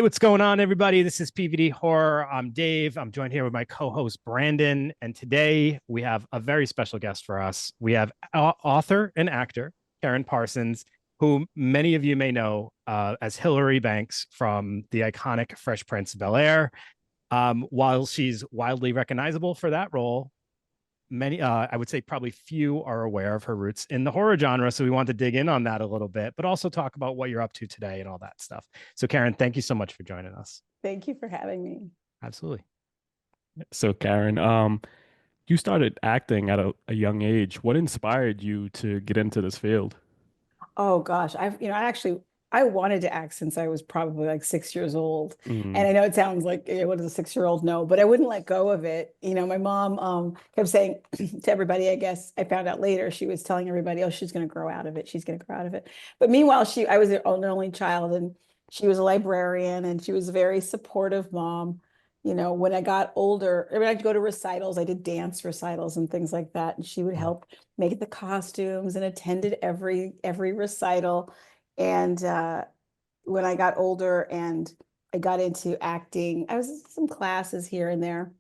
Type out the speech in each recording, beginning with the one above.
what's going on, everybody? This is PVD Horror. I'm Dave. I'm joined here with my co-host Brandon, and today we have a very special guest for us. We have author and actor Karyn Parsons, who many of you may know as Hilary Banks from the iconic Fresh Prince of Bel-Air. While she's wildly recognizable for that role, many I would say probably few are aware of her roots in the horror genre, so we want to dig in on that a little bit, but also talk about what you're up to today and all that stuff. So Karyn, thank you so much for joining us. Thank you for having me. Absolutely. So Karyn, you started acting at a young age. What inspired you to get into this field? Oh gosh, I wanted to act since I was probably like 6 years old. And Mm, I know it sounds like, what does a 6-year-old know? But I wouldn't let go of it. My mom kept saying to everybody, I guess I found out later, she was telling everybody, oh, she's going to grow out of it. She's going to grow out of it. But meanwhile, I was an only child, and she was a librarian, and she was a very supportive mom. When I got older, I mean, I'd go to recitals. I did dance recitals and things like that. And she would mm, help make the costumes and attended every recital. And when I got older and I got into acting, I was in some classes here and there.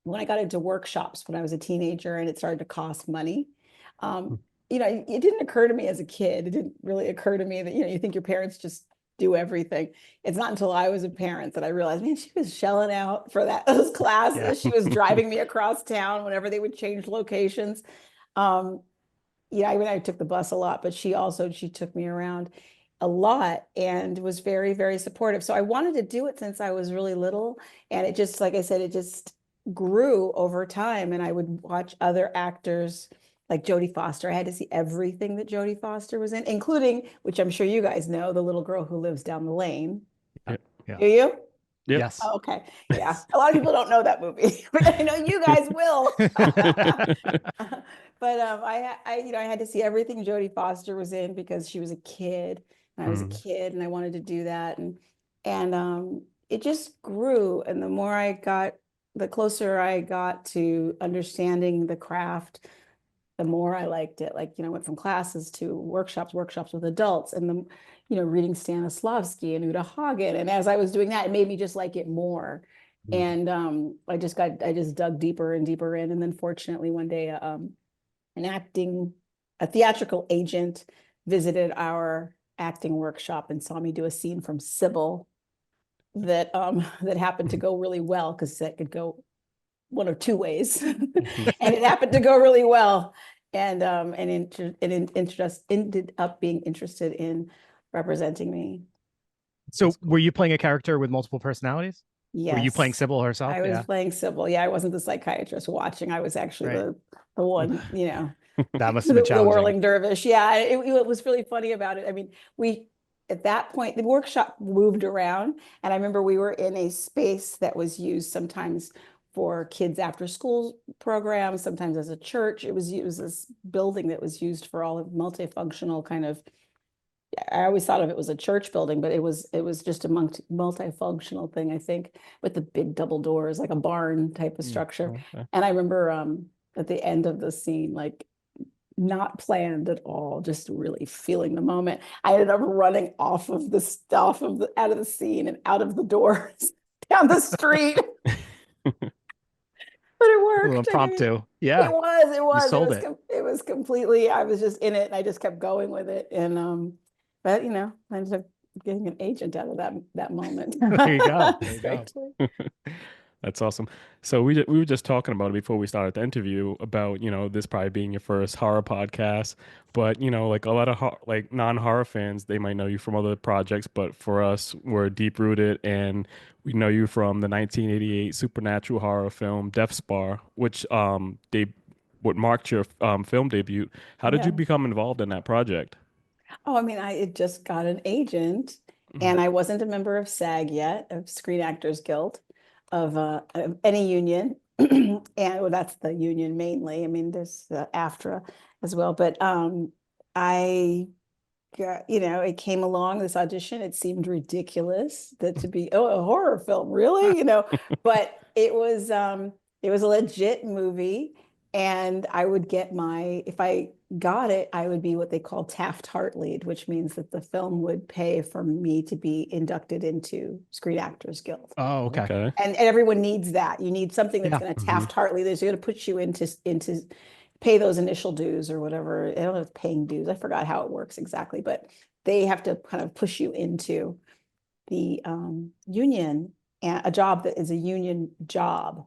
When I got into workshops when I was a teenager and it started to cost money, mm. um, it didn't occur to me as a kid. It didn't really occur to me that, you think your parents just do everything. It's not until I was a parent that I realized, man, she was shelling out for those classes. Yeah. She was driving me across town whenever they would change locations. Um, yeah, I mean, I took the bus a lot, but she took me around a lot and was very, very supportive. So I wanted to do it since I was really little. And it just, like I said, it just grew over time. And I would watch other actors like Jodie Foster. I had to see everything that Jodie Foster was in, including, which I'm sure you guys know, the little girl who lives down the lane. Yep. Yeah. Do you? Yep. Yes. Oh, okay. Yeah. A lot of people don't know that movie, but I know you guys will. But I had to see everything Jodie Foster was in because she was a kid, and I was a Mm, kid, and I wanted to do that, and it just grew. And the closer I got to understanding the craft, the more I liked it. Like, went from classes to workshops with adults, and reading Stanislavski and Uta Hagen. And as I was doing that, it made me just like it more. mm. And I just dug deeper and deeper in. And then fortunately one day, a theatrical agent visited our acting workshop and saw me do a scene from Sybil that happened to go really well, because that could go one of two ways. And it happened to go really well. And ended up being interested in representing me. So That's were cool. you playing a character with multiple personalities? Were you playing Yes, Sybil herself? I was Yeah. playing Sybil. Yeah, I wasn't the psychiatrist watching. I was actually Right. the one, That must have been the challenging. whirling dervish. Yeah, it was really funny about it. I mean, we at that point the workshop moved around, and I remember we were in a space that was used sometimes for kids after school programs, sometimes as a church. It was this building that was used for all of multifunctional kind of. I always thought of it was a church building, but it was just a multifunctional thing, I think, with the big double doors, like a barn type of Mm, structure. okay. And I remember at the end of the scene, like not planned at all, just really feeling the moment. I ended up running off of the stuff out of the scene and out of the doors down the street, but it A little worked. I mean, impromptu. it Yeah. was, it You was, sold it. it was completely, I was just in it and I just kept going with it. And, but I ended up getting an agent out of that moment. There you go. There you go. Strangely. That's awesome. So we were just talking about it before we started the interview about, this probably being your first horror podcast, but like a lot of like non-horror fans, they might know you from other projects, but for us, we're deep rooted and we know you from the 1988 supernatural horror film Death Spa, which they what marked your film debut. How did you Yeah. become involved in that project? Oh, I mean, I had just got an agent, and I wasn't a member of SAG yet, of Screen Actors Guild, of any union. And well, that's the union mainly. I mean, there's AFTRA as well. But I got, it came along this audition. It seemed ridiculous that to be, oh, a horror film, really? But it was a legit movie. And I would get if I got it, I would be what they call Taft-Hartley'd, which means that the film would pay for me to be inducted into Screen Actors Guild. Oh, okay. Okay. And everyone needs that. You need something that's Yeah. going to Taft-Hartley. There's going to put you into pay those initial dues or whatever. I don't know if it's paying dues. I forgot how it works exactly, but they have to kind of push you into the union, and a job that is a union job.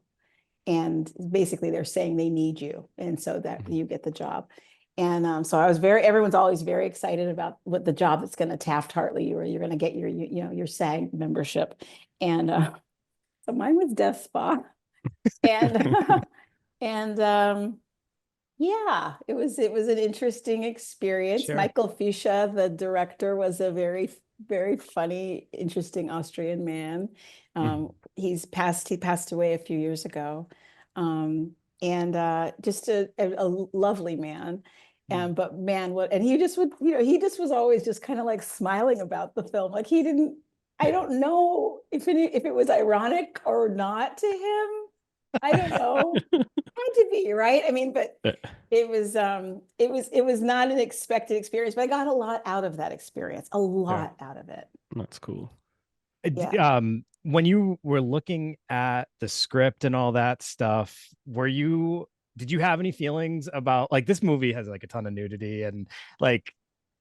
And basically they're saying they need you. And so that you get the job. And so everyone's always very excited about what the job that's going to Taft-Hartley you, or you're going to get your SAG membership. And so mine was Death Spa. And, and yeah, it was an interesting experience. Sure. Michael Fischer, the director, was a very, very funny, interesting Austrian man. He passed away a few years ago. And just a lovely man. But man, and he just was always just kind of like smiling about the film. Like I don't know if it was ironic or not to him. I don't know. Had to be, right? I mean, but it was not an expected experience, but I got a lot out of that experience. A lot out of it. That's cool. Yeah. When you were looking at the script and all that stuff, did you have any feelings about, like, this movie has like a ton of nudity and like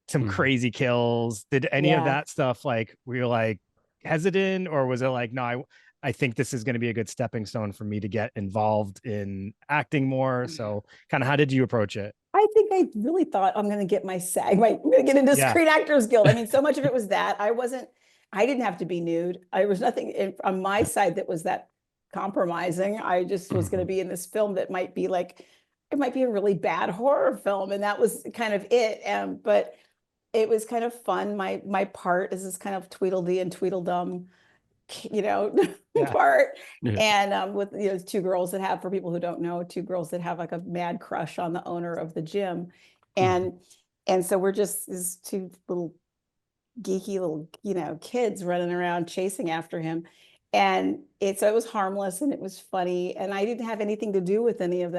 some crazy kills? Did any of that stuff, like, were you like hesitant, or was it like, no, I think this is going to be a good stepping stone for me to get involved in acting more? So kind of how did you approach it? I think I really thought I'm going to get my SAG, I'm going to get into Screen Actors Guild. I mean, so much of it was that I didn't have to be nude. I was nothing on my side that was that compromising. I just was going to be in this film that might be like, it might be a really bad horror film. And that was kind of it. But it was kind of fun. My part is this kind of Tweedledee and Tweedledum, part. And with two girls for people who don't know, two girls that have like a mad crush on the owner of the gym. And so we're just these two little geeky little kids running around chasing after him. And so it was harmless and it was funny, and I didn't have anything to do with any of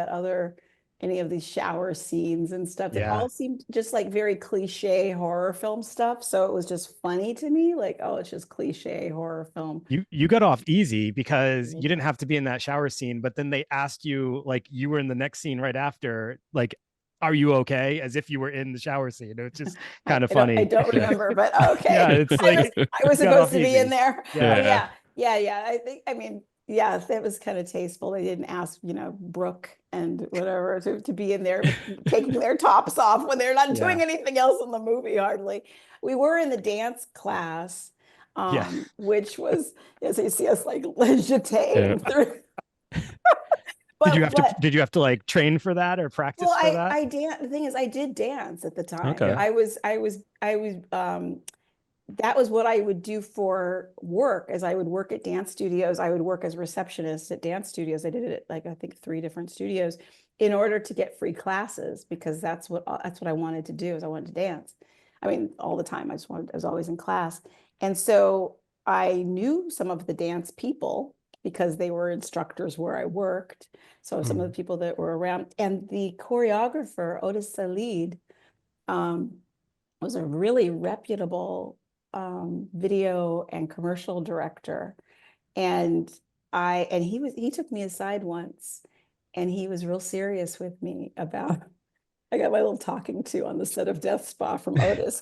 these shower scenes and stuff. It all seemed just like very cliche horror film stuff. So it was just funny to me, like, oh, it's just cliche horror film. You got off easy because you didn't have to be in that shower scene, but then they asked you, like, you were in the next scene right after, like, are you okay? As if you were in the shower scene. It's just kind of funny. I don't remember, but okay. Yeah, it's like I was supposed to be in there. Yeah. I mean, yeah, that was kind of tasteful. They didn't ask, Brooke and whatever to be in there taking their tops off when they're not doing anything else in the movie, hardly. We were in the dance class, which was, so you see us like jeté through. But, did you have to like train for that or practice for that? The thing is, I did dance at the time. Okay. I was that was what I would do for work. As I would work at dance studios, I would work as receptionist at dance studios. I did it at like, I think 3 different studios in order to get free classes, because that's what I wanted to do, is I wanted to dance. I mean, all the time. I was always in class. And so I knew some of the dance people because they were instructors where I worked. So some of the people that were around, and the choreographer, Otis Salid, was a really reputable video and commercial director. And he took me aside once, and he was real serious with me about, I got my little talking to on the set of Death Spa from Otis,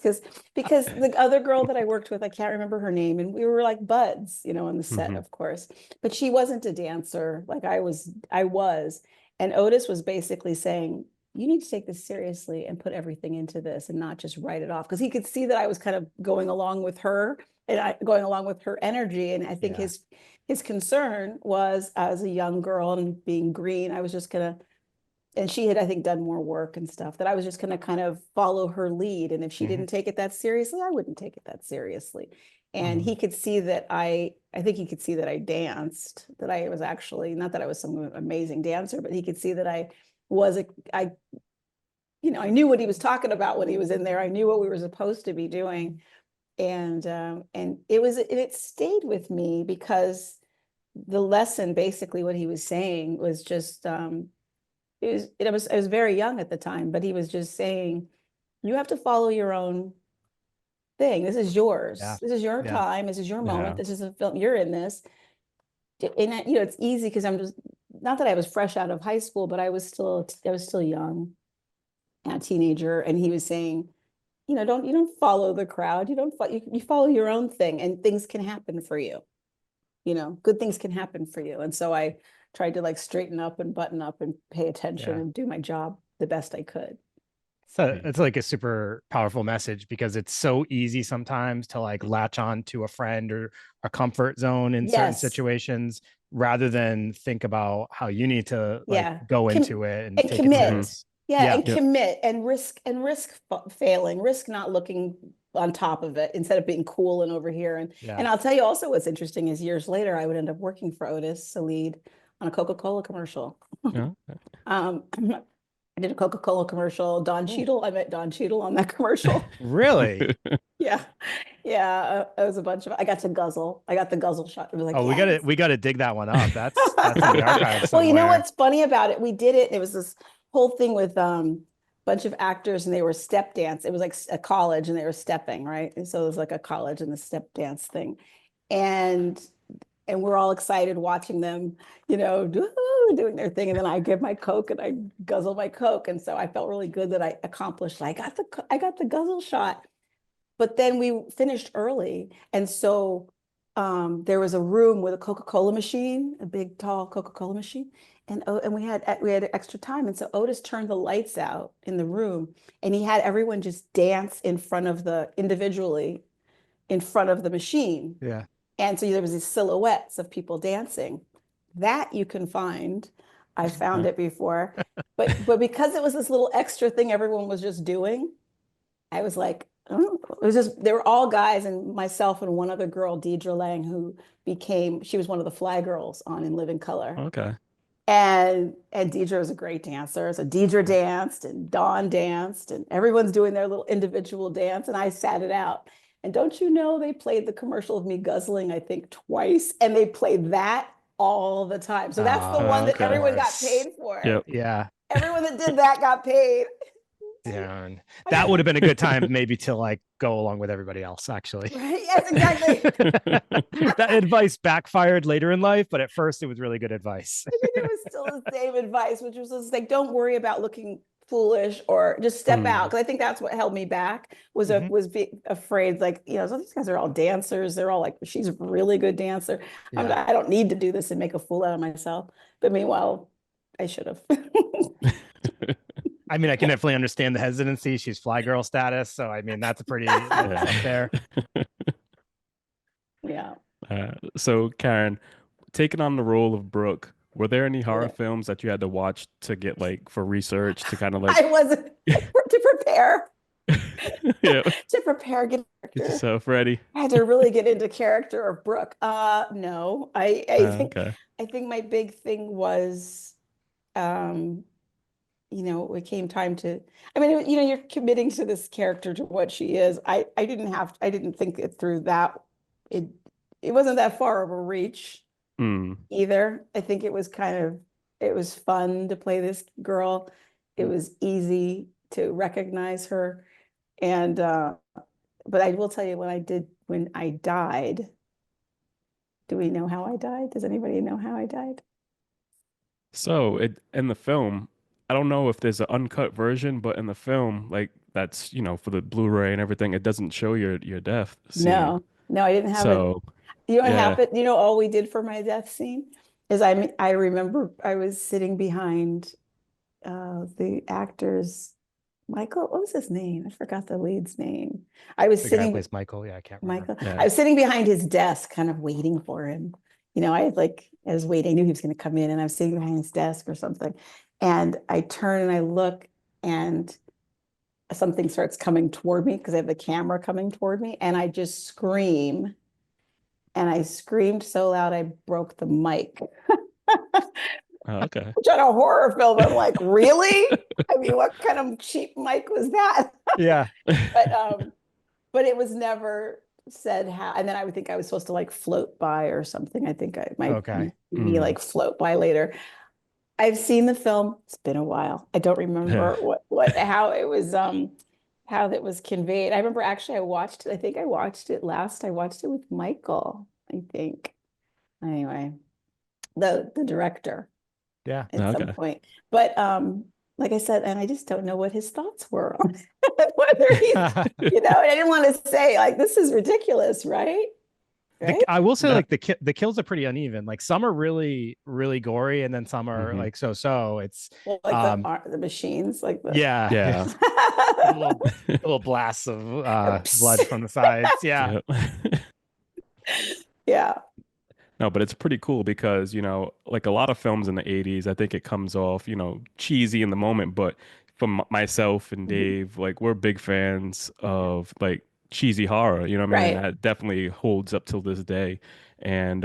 because the other girl that I worked with, I can't remember her name, and we were like buds, on the set, of course, but she wasn't a dancer like I was. And Otis was basically saying, you need to take this seriously and put everything into this and not just write it off, because he could see that I was kind of going along with her and going along with her energy. And I think his concern was, as a young girl and being green, I was just gonna, and she had, I think, done more work and stuff, that I was just going to kind of follow her lead. And if she didn't take it that seriously, I wouldn't take it that seriously. And he could see that I think he could see that I danced, that I was actually, not that I was some amazing dancer, but he could see that I knew what he was talking about when he was in there. I knew what we were supposed to be doing. And it stayed with me, because the lesson, basically what he was saying was just, I was very young at the time, but he was just saying, you have to follow your own thing. This is yours. Yeah. This is your Yeah. time. This is your moment. Yeah. This is a film. You're in this. And it's easy because I'm just not that I was fresh out of high school, but I was still young, a teenager, and he was saying, you don't follow the crowd. You follow your own thing, and things can happen for you. Good things can happen for you. And so I tried to like straighten up and button up and pay attention Yeah. and do my job the best I could. So it's like a super powerful message because it's so easy sometimes to like latch on to a friend or a comfort zone in certain Yes. situations rather than think about how you need to like Yeah. go into it and take it commit. serious. Yeah, Yeah. and Yep. commit and risk failing, risk not looking on top of it instead of being cool and over here. And Yeah. and I'll tell you also what's interesting is years later I would end up working for Otis, a lead on a Coca-Cola commercial. Yeah. I did a Coca-Cola commercial. Don Cool. Cheadle, I met Don Cheadle on that commercial. Really? Yeah. Yeah. It was a bunch of, I got to guzzle. I got the guzzle shot. It was like, Oh, yes. we gotta dig that one up. That's in the archives Well, you know somewhere. what's funny about it? We did it. It was this whole thing with bunch of actors and they were step dance. It was like a college and they were stepping, right? And so it was like a college and the step dance thing. And we're all excited watching them, doing their thing. And then I give my Coke and I guzzle my Coke. And so I felt really good that I accomplished. I got the guzzle shot. But then we finished early. And so there was a room with a Coca-Cola machine, a big, tall Coca-Cola machine. And we had extra time. And so Otis turned the lights out in the room and he had everyone just dance individually in front of the machine. Yeah. And so there was these silhouettes of people dancing. That you can find. I found it before. But because it was this little extra thing everyone was just doing, I was like, oh, it was just, they were all guys and myself and one other girl, Deidre Lang, she was one of the fly girls on In Living Color. Okay. And Deidre was a great dancer. So Deidre danced and Dawn danced and everyone's doing their little individual dance. And I sat it out. And don't you know, they played the commercial of me guzzling, I think twice. And they played that all the time. So that's the one that okay. everyone got paid for. Yep. Yeah. Everyone that did that got paid. Yeah. And that would have been a good time maybe to like go along with everybody else, actually. Right? Yes, exactly. That advice backfired later in life, but at first it was really good advice. I think it was still the same advice, which was just like, don't worry about looking foolish or just step out. Because I think that's what held me back was being afraid, like, so these guys are all dancers. They're all like, she's a really good dancer. Yeah. I don't need to do this and make a fool out of myself. But meanwhile, I should have. I mean, I can definitely understand the hesitancy. She's fly girl status. So, I mean, that's pretty up there. Yeah. So, Karyn, taking on the role of Brooke, were there any horror films that you had to watch to get like for research to kind of like I wasn't to prepare. Yeah. To prepare, get yourself ready. I had to really get into character of Brooke. No, I think my big thing was, it came time to, you're committing to this character, to what she is. I didn't think it through that. It wasn't that far of a reach either. I think it was fun to play this girl. It was easy to recognize her. And, but I will tell you when I died, do we know how I died? Does anybody know how I died? So in the film, I don't know if there's an uncut version, but in the film, like that's, for the Blu-ray and everything, it doesn't show your death scene. No, I didn't have it. You know what happened? All we did for my death scene is I remember I was sitting behind the actor's Michael, what was his name? I forgot the lead's name. I was sitting with Michael. Yeah, I can't remember. Michael. Yeah. I was sitting behind his desk, kind of waiting for him. I was waiting. I knew he was going to come in, and I was sitting behind his desk or something. And I turn and I look, and something starts coming toward me because I have the camera coming toward me, and I just scream. And I screamed so loud I broke the mic. Okay. Which on a horror film, I'm like, really? I mean, what kind of cheap mic was that? Yeah. But it was never said how. And then I would think I was supposed to like float by or something. I think I might be like float by later. I've seen the film. It's been a while. I don't Yeah. remember how that was conveyed. I remember actually I watched it. I think I watched it last. I watched it with Michael, I think. Anyway, the director Yeah. at some Okay. point. But like I said, and I just don't know what his thoughts were on it, whether he's, I didn't want to say like this is ridiculous, right? Right? I will say No. like the kills are pretty uneven. Like some are really really gory, and then some are Mhm. like so. It's Well, like the machines, like the yeah, Yeah. little blasts of blood from the sides. Yeah, Yep. yeah. No, but it's pretty cool because, like a lot of films in the 80s, I think it comes off, cheesy in the moment, but from myself and Mhm. Dave, like we're big fans of like cheesy horror, you know what I mean? And Right. that definitely holds up till this day. And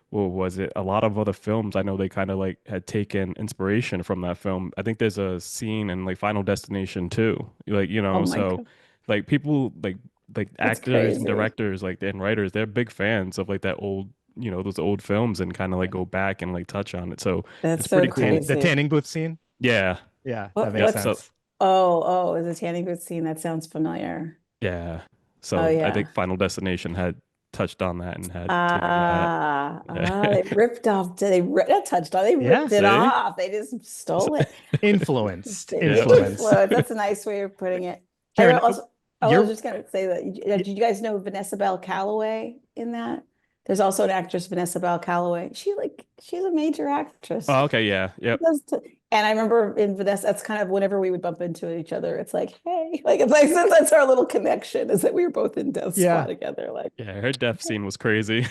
what was it? A lot of other films, I know they kind of like had taken inspiration from that film. I think there's a scene in like Final Destination too. Like, Oh my so God. like people like That's actors and crazy. directors like and writers, they're big fans of like that old those old films and kind of like go back and like touch on it. So That's it's so pretty the cool. the crazy. tanning booth scene. Yeah. Yeah, that makes What's Yep. So sense. oh, is a tanning booth scene? That sounds familiar. yeah. Oh So I yeah. think Final Destination had touched on that and had taken that. Yeah. They ripped off, not touched on, they Yeah, ripped it See? off. They just stole it. influenced, Yeah. influence. Influence. That's a nice way of putting it. I Karen, also, I was you're just gonna say that. Did you guys know Vanessa Bell Calloway in that? There's also an actress, Vanessa Bell Calloway. She's a major actress. Oh, okay. Yeah. She Yep. does and I remember in Vanessa, that's kind of whenever we would bump into each other, it's like, hey, like it's like that's our little connection is that we were both in Death Squad yeah. together. Like, Yeah. Her death scene was crazy.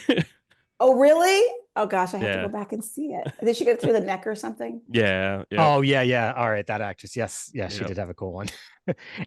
oh, really? Oh gosh, I have to go Yeah. back and see it. Did she get through the neck or something? Yeah. Yep. Oh yeah, yeah. All right, that actress. Yes, yeah, she Yep. did have a cool one.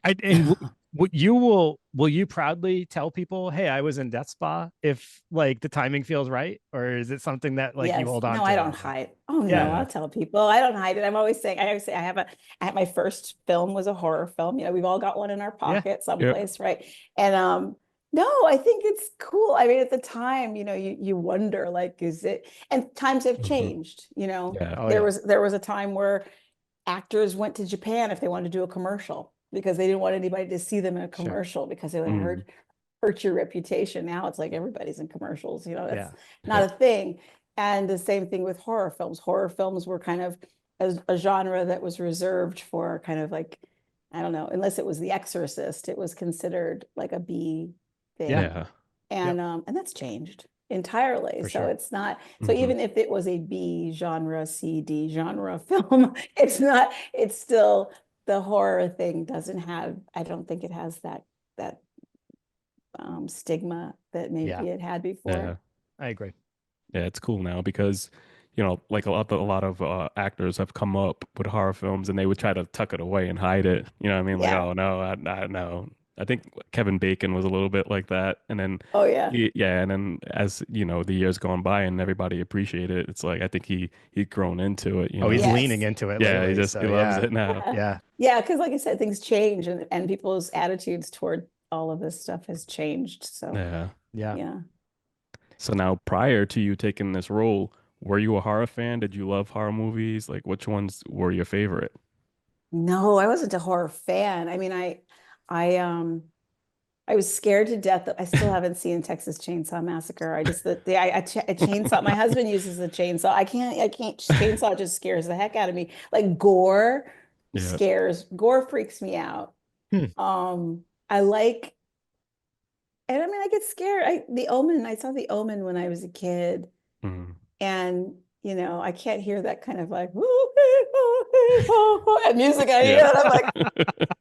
And what you will you proudly tell people, hey, I was in Death Spa if like the timing feels right, or is it something that like you Yes. hold on No, I to? don't hide. Oh no, Yeah, I'll Yeah. tell people. I don't hide it. I always say I have my first film was a horror film. We've all got one in our yeah, pocket Yep. someplace, right? And no, I think it's cool. I mean, at the time, you wonder like, is it, and times have Mhm. changed, Yeah. oh there yeah, was a time where actors went to Japan if they wanted to do a commercial because they didn't want anybody to see them in a sure, commercial because they would Mm. hurt your reputation. Now it's like everybody's in commercials, that's yeah, not Yep. a thing. And the same thing with horror films. Horror films were kind of a genre that was reserved for kind of like, I don't know, unless it was The Exorcist, it was considered like a B yeah, thing. Yeah. yep, And that's changed entirely. for So sure. it's not, so Hmm. even if it was a B genre, C, D genre film, it's still the horror thing doesn't have, I don't think it has that stigma that Yeah, maybe it had before. Yeah. I agree. Yeah, it's cool now because, like a lot of actors have come up with horror films and they would try to tuck it away and hide it. You know what I mean? Like, Yeah. oh no, I no. I think Kevin Bacon was a little bit like that. And then, Oh yeah. yeah, and then as the years gone by and everybody appreciated it, it's like I think he'd grown into it. Oh, he's leaning Yes. into it Yeah, he lately. just So he loves yeah, it now. Yeah. yeah, Yeah, because like I said, things change and people's attitudes toward all of this stuff has changed. So Yeah. yeah. yeah. So now, prior to you taking this role, were you a horror fan? Did you love horror movies? Like, which ones were your favorite? No, I wasn't a horror fan. I mean, I I was scared to death that I still haven't seen Texas Chainsaw Massacre. I just I chainsaw. My husband uses a chainsaw. I can't chainsaw just scares the heck out of me. Like Yeah. gore freaks me out. Hmm. I like, and I mean I get scared. I saw The Omen when I was a kid, Mhm. and I can't hear that kind of like and music I hear, Yeah. and I'm like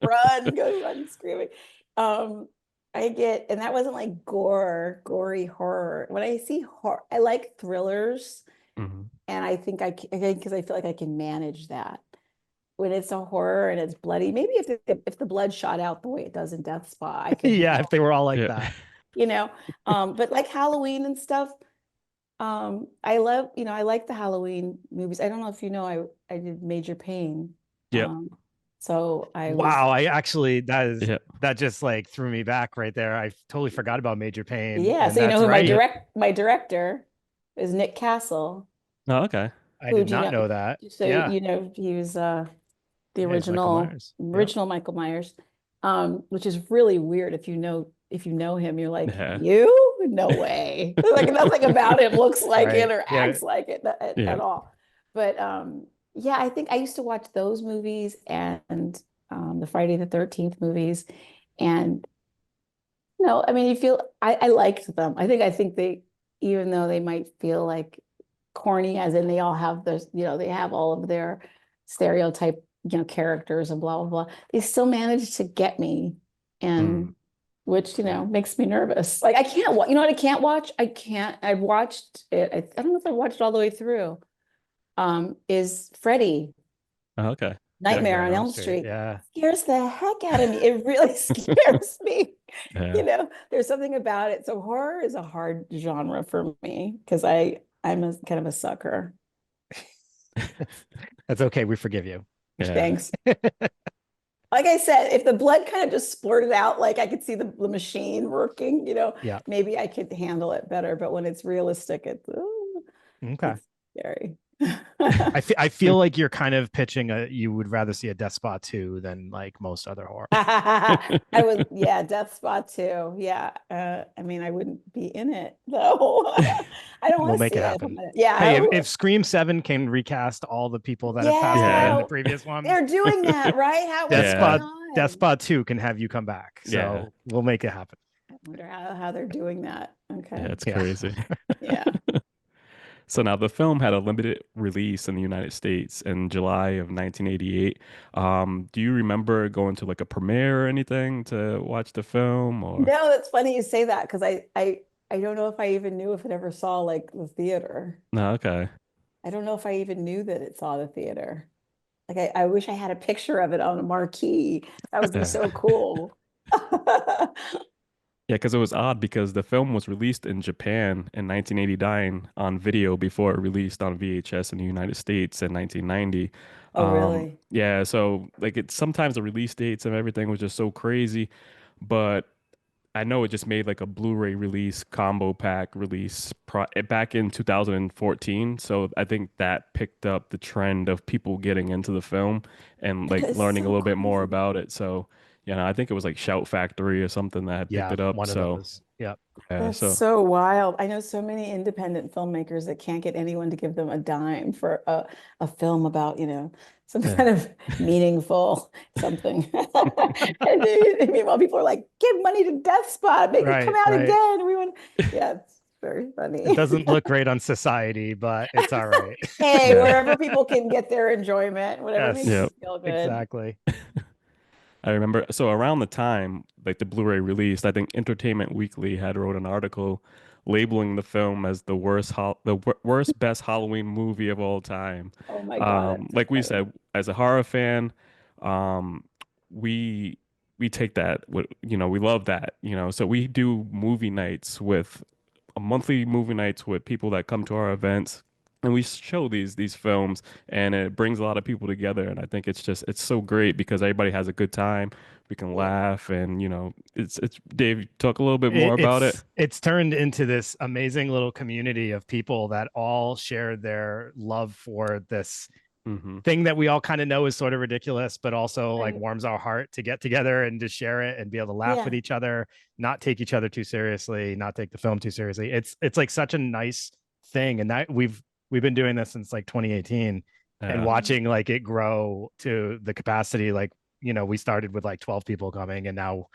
run screaming. Um, and that wasn't like gory horror. When I see horror, I like thrillers, Mhm. and I think because I feel like I can manage that. When it's a horror and it's bloody, maybe if the blood shot out the way it does in Death Spa, I could Yeah, if handle, they were all like Yeah. that. you know. But like Halloween and stuff, I like the Halloween movies. I don't know if I did Major Payne. Yep. So I was, Wow, I actually Yeah. that just like threw me back right there. I totally forgot about Major Payne, yeah. and So you know that's who Yep. my director is, Nick Castle. Oh, okay. I Who did do you not know? know that. So Yeah. he was the Yeah, he's Michael original Myers. Yep. original Michael Myers, which is really weird if you know him, you're like, Yeah. you? No way. Like nothing about him looks like it Right. or Yeah. acts like it Yeah. at all. But yeah, I think I used to watch those movies and the Friday the 13th movies. And no, I mean, I liked them. I think they, even though they might feel like corny, as in they all have those, they have all of their stereotype, characters and blah, blah, blah. They still managed to get me. Mm. And which, makes me nervous. Like I can't watch, you know what I can't watch? I've watched it. I don't know if I watched it all the way through. Is Freddy. Oh, okay. Yeah. Nightmare Nightmare on on Elm Elm Street. Street Yeah. scares the heck out of me. It really scares me. Yeah. There's something about it. So horror is a hard genre for me because I'm a kind of a sucker. That's okay. We forgive you. Yeah. Thanks. Like I said, if the blood kind of just splurted out, like I could see the machine working, Yeah. maybe I could handle it better. But when it's realistic, Okay. it's scary. I feel like you're kind of pitching you would rather see a Death Spa 2 than like most other horror. Yeah, Death Spa too. Yeah. I mean, I wouldn't be in it though. I don't We'll want to make see it it. happen. Yeah. Hey, if Scream 7 can recast all the people that have passed away in Yeah. the previous ones, They're doing that, right? What's Yeah. going on? Death Spa 2 can have you come back. So Yeah. we'll make it happen. I wonder how they're doing that. Yeah, Okay. it's Yeah. crazy. Yeah. So now the film had a limited release in the United States in July of 1988. Do you remember going to like a premiere or anything to watch the film or? No, that's funny you say that because I don't know if I even knew if it ever saw like the theater. No, okay. I don't know if I even knew that it saw the theater. Like I wish I had a picture of it on a marquee. That would be Yeah. so cool. Yeah, because it was odd because the film was released in Japan in 1989 on video before it released on VHS in the United States in 1990. Oh, really? Yeah, so like it's sometimes the release dates and everything was just so crazy, but I know it just made like a Blu-ray release combo pack release back in 2014. So I think that picked up the trend of people getting into the film and like It's learning a so little bit more crazy. about it. So, I think it was like Shout Factory or something that had picked Yeah, it up. one of So, those. Yep. yeah, That's so so wild. I know so many independent filmmakers that can't get anyone to give them a dime for a film about, some yeah. kind of meaningful something. And meanwhile, people are like, give money to Death Spot, make it come Right, out right. again. Everyone, yeah, it's very funny. It doesn't look great on Society, but it's all right. Hey, Yeah. wherever people can get their enjoyment, whatever makes Yes, Yeah. you feel good. exactly. I remember so around the time like the Blu-ray released, I think Entertainment Weekly had wrote an article labeling the film as the worst best Halloween movie of all time. Oh my God, that's so Like we funny. said, as a horror fan, um, we we take that we love that, so we do movie nights with a monthly movie nights with people that come to our events. And we show these films, and it brings a lot of people together. And I think it's so great because everybody has a good time. We can Yeah. laugh, and it's Dave. Talk a little bit more about it. It's turned into this amazing little community of people that all share their love for this Hmm. thing that we all kind of know is sort of ridiculous, but also like Right. warms our heart to get together and to share it and be able to laugh with Yeah. each other, not take each other too seriously, not take the film too seriously. It's like such a nice thing, and that we've been doing this since like 2018, and Yeah. watching like it grow to the capacity. Like we started with like 12 people coming, and now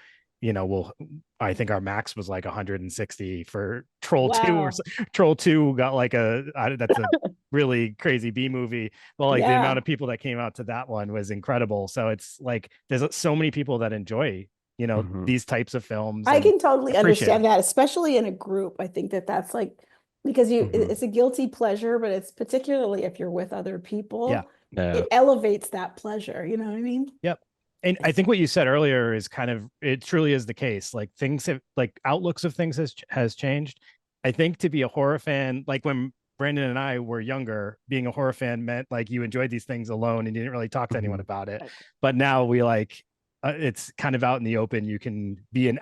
I think our max was like 160 for Troll 2 or Wow. Troll 2 got like that's a really crazy B movie. Well, like the amount Yeah. of people that came out to that one was incredible. So it's like there's so many people that enjoy, Hmm. these types of films I and can totally appreciate understand it. that, especially in a group. I think that that's like because Hmm. it's a guilty pleasure, but it's particularly if you're with other Yeah. people, Yeah. it elevates that pleasure. You know what I mean? Yep. And I It's think what you said earlier is kind of it truly is the case. Like things have like outlooks of things has changed. I think to be a horror fan, like when Brandon and I were younger, being a horror fan meant like you enjoyed these things alone and you didn't really talk to anyone Hmm. about it. But now we like it's kind of out in the open. You can be an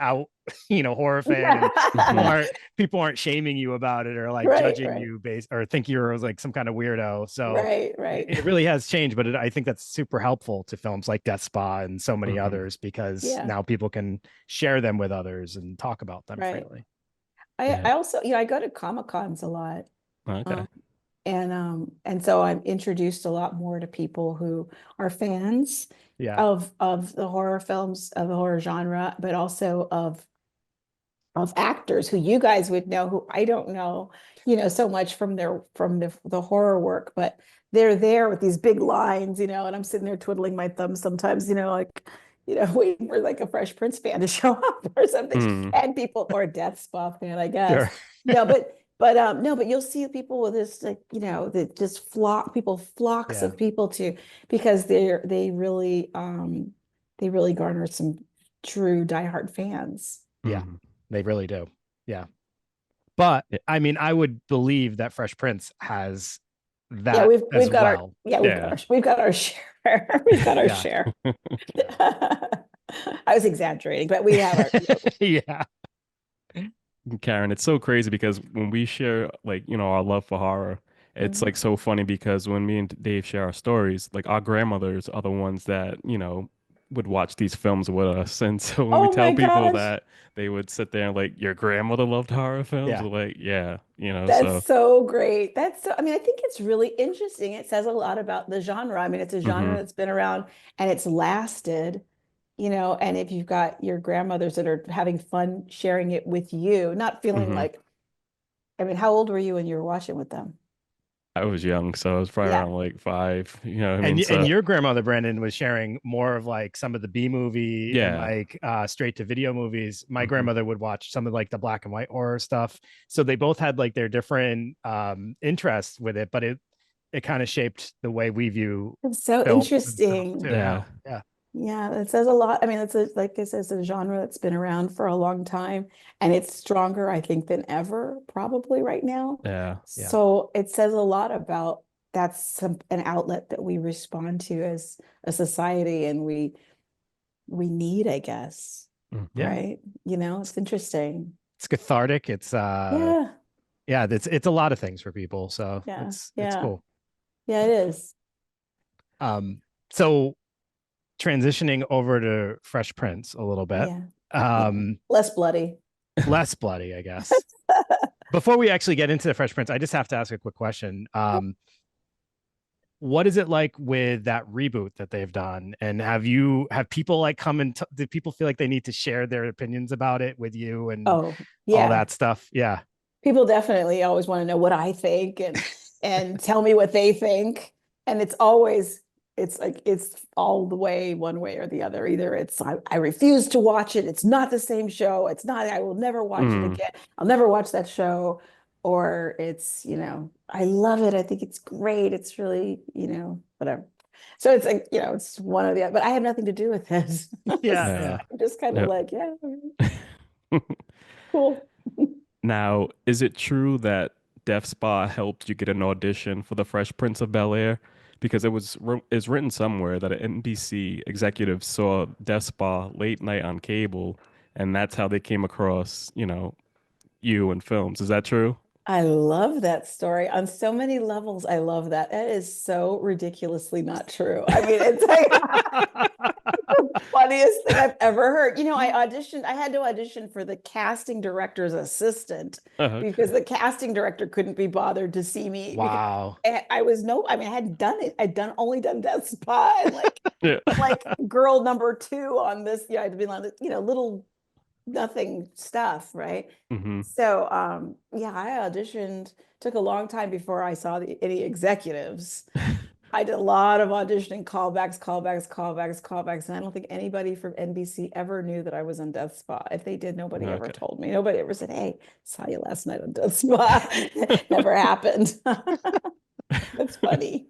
horror fan, and people Hmm. aren't people aren't shaming you about it or like Right, judging right, you based or think you're like some kind of weirdo. So right, right. it really has changed, but I think that's super helpful to films like Death Spa and so many Hmm. others because Yeah, now people can share them with others and talk about them right. freely. Yeah. I also, I go to Comic Cons a lot. Okay. Um, and so I'm introduced a lot more to people who are fans Yeah. of the horror films, of the horror genre, but also of actors who you guys would know, who I don't know, so much from the horror work, but they're there with these big lines, and I'm sitting there twiddling my thumbs sometimes, like, waiting for like a Fresh Prince fan to show up or something, Mm. and people, or a Death Spa fan, I guess. Sure. No, no, but you'll see people with this, like, that just flocks Yeah. of people to, because they really garner some true diehard fans. Yeah. Mm. They really do. Yeah. But Yeah. I mean, I would believe that Fresh Prince has Yeah, that we've as we've got our well. yeah, Yeah. we've got our share. We've got our Yeah. share. I was exaggerating, but we have our, Yeah. Karen, it's so crazy because when we share like, our love for horror, it's Mhm. like so funny because when me and Dave share our stories, like our grandmothers are the ones that, would watch these films with us. And so when we Oh tell my people gosh. that, they would sit there and like, your grandmother loved horror films? Yeah. We're like, yeah, That's so so great. I mean, I think it's really interesting. It says a lot about the genre. I mean, it's a genre hmm that's been around and it's lasted, and if you've got your grandmothers that are having fun sharing it with you, not feeling hmm like, I mean, how old were you when you were watching with them? I was young, so I was probably Yeah. around like 5, you know what I And mean? and So your grandmother Brandon was sharing more of like some of the B movie and yeah. like straight to video movies. My hmm grandmother would watch some of like the black and white horror stuff. So they both had like their different interests with it, but it kind of shaped the way we view It's so films and stuff interesting. too Yeah. now. Yeah. Yeah, it says a lot. I mean, like I said, it's a genre that's been around for a long time, and it's stronger, I think, than ever, probably right now. Yeah. Yeah. So it says a lot about an outlet that we respond to as a society, and we need, I guess, Yeah. hmm right? It's interesting. It's cathartic. It's Yeah, yeah, it's a lot of things for people. So yeah, it's yeah, cool. yeah. It is. Um, so transitioning over to Fresh Prince a little bit. Yeah, yeah. Um, Less bloody. less bloody, I guess. Before we actually get into the Fresh Prince, I just have to ask a quick question. What is it like with that reboot that they've done? And have people like come and did people feel like they need to share their opinions about it with you and Oh, all yeah. that stuff? Yeah. People definitely always want to know what I think and tell me what they think. And it's like it's all the way one way or the other. Either it's I refuse to watch it. It's not the same show. It's not, I will never watch it Mm. again. I'll never watch that show. Or it's, I love it. I think it's great. It's really, whatever. So it's like, it's one or the other, but I have nothing to do with this. Yeah. Yeah. Yeah. I'm just kind of Yep. like, yeah, cool. Now, is it true that Def Spa helped you get an audition for the Fresh Prince of Bel-Air? Because it's written somewhere that an NBC executive saw Def Spa late night on cable, and that's how they came across, you in films. Is that true? I love that story on so many levels. I love that. That is so ridiculously not true. I mean, it's like the funniest thing I've ever heard. I had to audition for the casting director's assistant because Okay. the casting director couldn't be bothered to see me because Wow. I mean, I hadn't done it. Only done Death Spy and like, Yeah. I'm like girl number two on this. Yeah, I'd been on, little nothing stuff, right? hmm So, yeah, I auditioned. Took a long time before I saw any executives. I did a lot of auditioning, callbacks, callbacks, callbacks, callbacks, and I don't think anybody from NBC ever knew that I was on Death Spa. If they did, nobody ever Okay. told me. Nobody ever said, "Hey, saw you last night on Death Spa." Never happened. That's funny.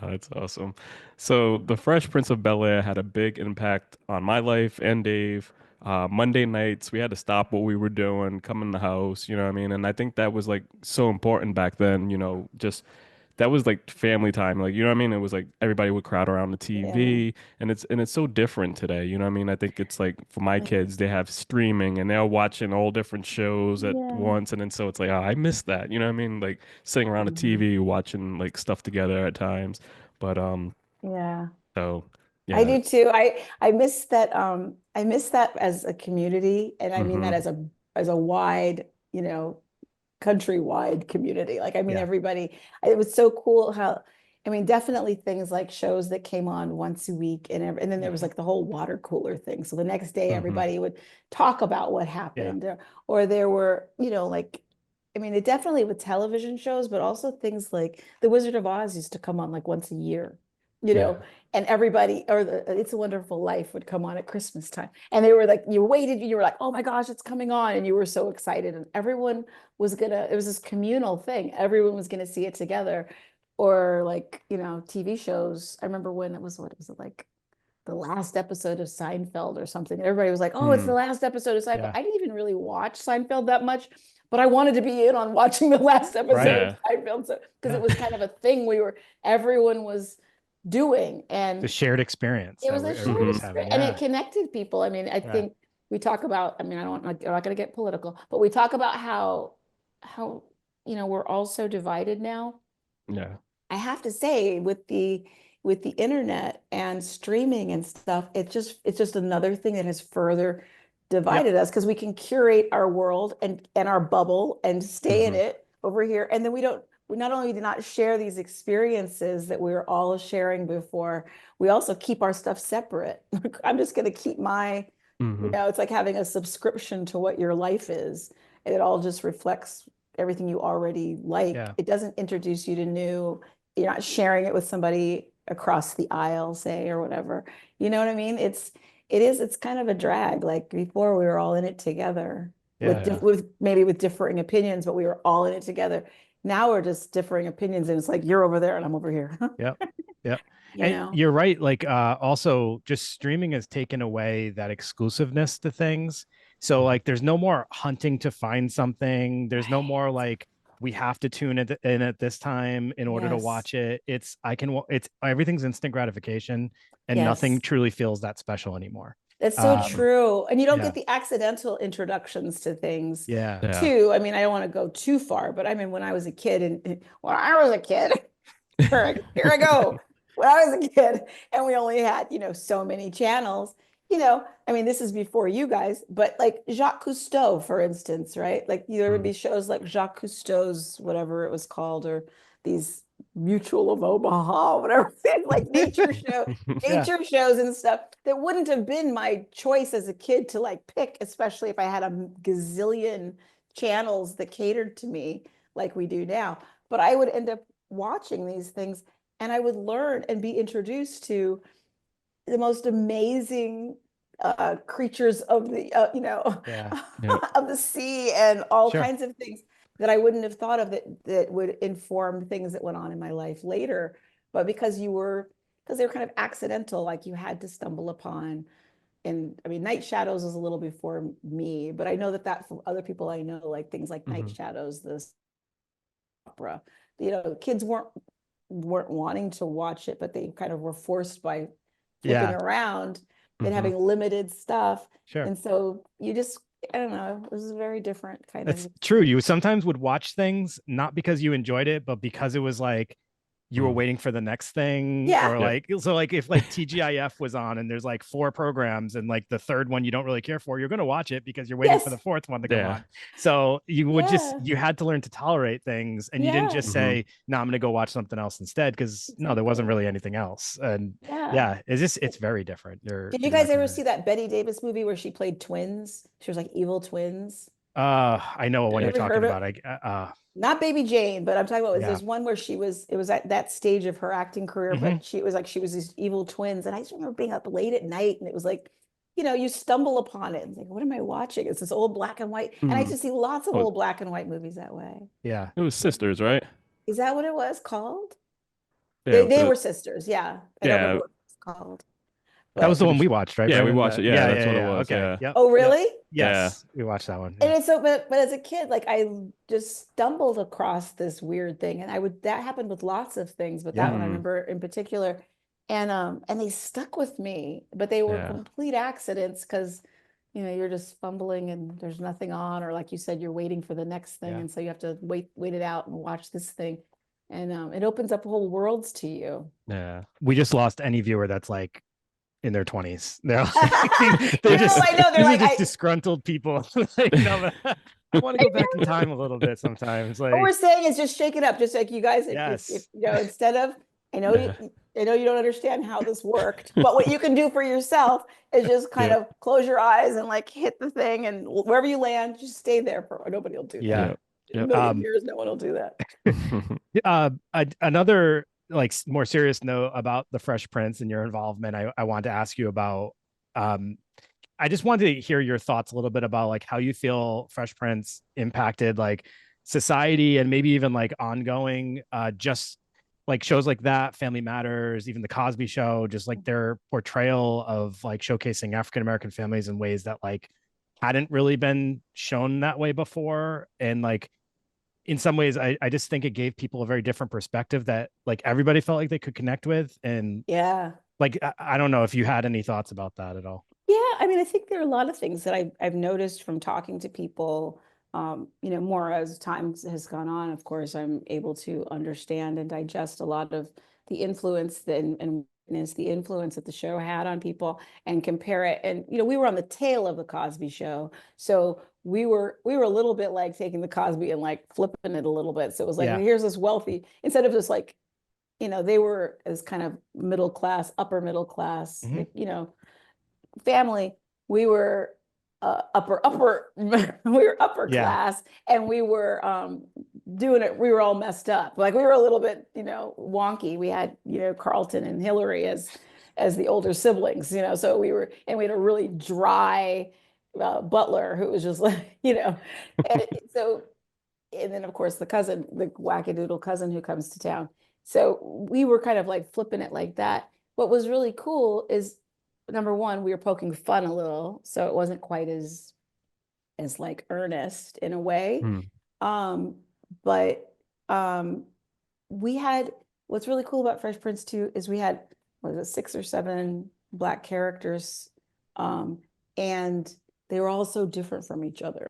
Oh, that's awesome. So, The Fresh Prince of Bel-Air had a big impact on my life and Dave. Monday nights, we had to stop what we were doing, come in the house, you know what I mean? And I think that was like so important back then, just that was like family time. Like, you know what I mean? It was like everybody would crowd around the Yeah. TV, and it's so different today. You know what I mean? I think it's like for my kids, they have streaming and they're watching all different shows at Yeah. once, and then so it's like, oh, I miss that. You know what I mean? Like sitting around the Mhm. TV watching like stuff together at times. But Yeah. so I yeah. do too. I miss that as a community, and I mean that Hmm. as a wide, countrywide community. Like, I mean, Yeah. everybody, it was so cool how, I mean, definitely things like shows that came on once a week, and then there was Mhm. like the whole water cooler thing. So the next day, Hmm. everybody would talk about what Yeah. happened, or there were, like, I mean, it definitely with television shows, but also things like The Wizard of Oz used to come on like once a year, you Yeah. know, and everybody, or It's a Wonderful Life would come on at Christmas time. And they were like, you were like, oh my gosh, it's coming on. And you were so excited. And everyone it was this communal thing. Everyone was gonna see it together. Or like, TV shows. I remember when what was it like? The last episode of Seinfeld or something. And everybody was like, oh, it's the Mm. last episode of Seinfeld. Yeah. I didn't even really watch Seinfeld that much, but I wanted to be in on watching the last episode Right. of Yeah. Seinfeld. So, because it Yeah. was kind of a thing everyone was doing. The And shared experience it that was a shared everybody Hmm. was having. experience and it Yeah. connected people. I mean, I Yeah. think we talk about, I mean, I'm not going to get political, but we talk about how, we're all so divided now. Yeah. I have to say, with the internet and streaming and stuff, it's just another thing that has further Yep. divided us because we can curate our world and our bubble and stay in Hmm. it over here. And then we not only do not share these experiences that we were all sharing before, we also keep our stuff separate. I'm just going to keep Hmm. it's like having a subscription to what your life is. And it all just reflects everything you already like. Yeah. It doesn't introduce you to you're not sharing it with somebody across the aisle, say, or whatever. You know what I mean? It's kind of a drag. Like before we were all in it together Yeah. Yeah. with maybe with differing opinions, but we were all in it together. Now we're just differing opinions and it's like you're over there and I'm over here. Yep. Yep. You And know? you're right. Like, also just streaming has taken away that exclusiveness to things. So Mhm. like there's no more hunting to find something. There's no Right. more like we have to tune it in at this time in order to Yes. watch it. It's everything's instant gratification and nothing Yes. truly feels that special anymore. That's so Um, true. And you don't yeah. get the accidental introductions to things Yeah. Yeah. too. I mean, I don't want to go too far, but I mean, when I was a kid and when I was a kid, here I go. When I was a kid and we only had, so many channels, I mean, this is before you guys, but like Jacques Cousteau, for instance, right? Like there would Mm. be shows like Jacques Cousteau's, whatever it was called, or these Mutual of Omaha, whatever, like Yeah. nature shows and stuff that wouldn't have been my choice as a kid to like pick, especially if I had a gazillion channels that catered to me like we do now. But I would end up watching these things and I would learn and be introduced to the most amazing creatures of the Yeah. Yeah. of the sea and all Sure. kinds of things that I wouldn't have thought of that would inform things that went on in my life later. But because they were kind of accidental, like you had to stumble upon. And I mean, Night Shadows was a little before me, but I know that from other people I know, like things like Night Hmm. Shadows, this opera, kids weren't wanting to watch it, but they kind of were forced by flipping Yeah. around and Hmm. having limited stuff. Sure. And so I don't know, it was a very different kind of That's true. You sometimes would watch things not because you enjoyed it, but because it was like you were Mm. waiting for the next thing, yeah, or Yep. like so like if like TGIF was on and there's like four programs and like the third one you don't really care for, you're going to watch it because you're waiting for yes, the fourth one to come Yeah. on. So yeah, you had to learn to tolerate things, and you didn't yeah, just Hmm. say, no, I'm going to go watch something else instead, because no, there wasn't exactly. really anything else. And Yeah. yeah, it's very different. You're Did you guys exactly ever right. see that Betty Davis movie where she played twins? She was like evil twins. I know what one You Yeah. you're ever heard talking of about. it? I Not Baby Jane, but I'm talking about yeah. there's one where it was at that stage of her acting career, Hmm. but she was these evil twins. And I just remember being up late at night and it was like, you stumble upon it and like, what am I watching? It's this old black and white. And I Mm. just see lots of Oh, old black and white movies that way. Yeah. it was sisters, right? Is that what it was called? Yeah. They were sisters. Yeah. I don't Yeah. remember what it's called. That was But the Pretty one we sure. watched, right, Yeah, we Brandon? watched it. Yeah, Yeah, that's yeah, what it yeah. was. Okay. Yeah. Yep. oh, Yep. really? Yeah. Yes, we watched that one. And Yeah. it's so, but as a kid, like I just stumbled across this weird thing, and I would that happened with lots of things, but that Yeah. one I Mm, remember in particular, and they stuck with me, but they were yeah. complete accidents because, you're just fumbling and there's nothing on, or like you said, you're waiting for the next thing, Yeah. and so you have to wait it out and watch this thing, and it opens up whole worlds to you. Yeah. We just lost any viewer that's like in their 20s. They're like, they're No, just I know they're these are like just disgruntled people. Like, no, but I want to I go back in time a little bit sometimes. what we're Like, saying is just shake it up, just like you guys, if yes. instead of, I know Yeah. I know you don't understand how this worked, but what you can do for yourself is just kind Yep. of close your eyes and like hit the thing, and wherever you land, just stay there for, nobody will do that. Yeah. Yep. In a Yep. million years, no one will do that. Another like more serious note about the Fresh Prince and your involvement, I wanted to ask you about. Um, I just wanted to hear your thoughts a little bit about like how you feel Fresh Prince impacted like society and maybe even like ongoing just like shows like that, Family Matters, even the Cosby Show, just like their portrayal of like showcasing African American families in ways that like hadn't really been shown that way before. And like in some ways, I just think it gave people a very different perspective that like everybody felt like they could connect with. And Yeah. like I don't know if you had any thoughts about that at all. Yeah, I mean, I think there are a lot of things that I've noticed from talking to people, more as time has gone on. Of course, I'm able to understand and digest a lot of the influence and witness the influence that the show had on people and compare it. And we were on the tail of the Cosby Show, so we were a little bit like taking the Cosby and like flipping it a little bit. So it was like, Yeah. here's this wealthy, instead of just like, they were as kind of middle class, upper middle class, Mhm. family, we were upper we were upper Yeah. class, and we were doing it, we were all messed up, like we were a little bit wonky. We had Carlton and Hillary as the older siblings, so we had a really dry butler who was just like and so, and then of course the wackadoodle cousin who comes to town. So we were kind of like flipping it like that. What was really cool is, number one, we were poking fun a little, so it wasn't quite as like earnest in a way. Hmm. Um, but we had, what's really cool about Fresh Prince too is we had, what was it, 6 or 7 Black characters, um, and they were all so different from each other.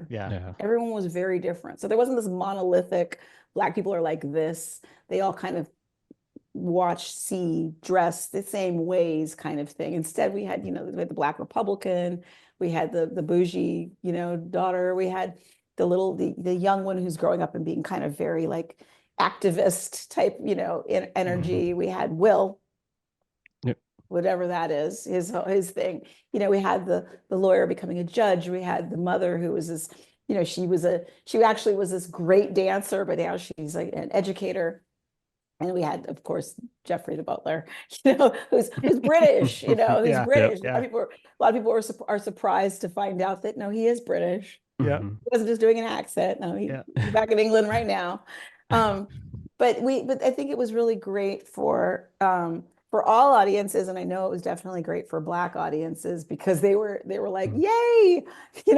Yeah. Yeah. Everyone was very different. So there wasn't this monolithic, Black people are like this. They all kind of watch, see, dress the same ways kind of thing. Instead, we had, we had the Black Republican, we had the bougie, daughter, we had the young one who's growing up and being kind of very like activist type, Mhm. energy. We had Will, Yep. whatever that is, his thing. We had the lawyer becoming a judge. We had the mother who was this, she actually was this great dancer, but now she's like an educator. And we had, of course, Jeffrey the butler, who's British, who's Yeah. Yep. British. A lot Yeah. of people, are surprised to find out that no, he is British. Yeah. Mhm. He wasn't just doing an accent. No, Yeah. he's back in England right now. Um, but I think it was really great for all audiences, and I know it was definitely great for Black audiences because they were like, Mhm. yay!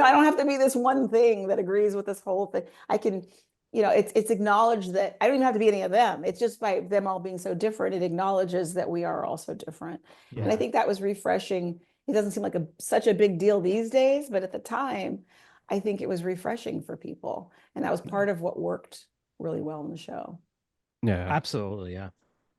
I don't have to be this one thing that agrees with this whole thing. I can, it's acknowledged that I don't even have to be any of them. It's just by them all being so different, it acknowledges that we are all so different. And I Yeah. think that was refreshing. It doesn't seem like such a big deal these days, but at the time, I think it was refreshing for people. And that was part of what worked really well in the show. Yeah. Absolutely. Yeah.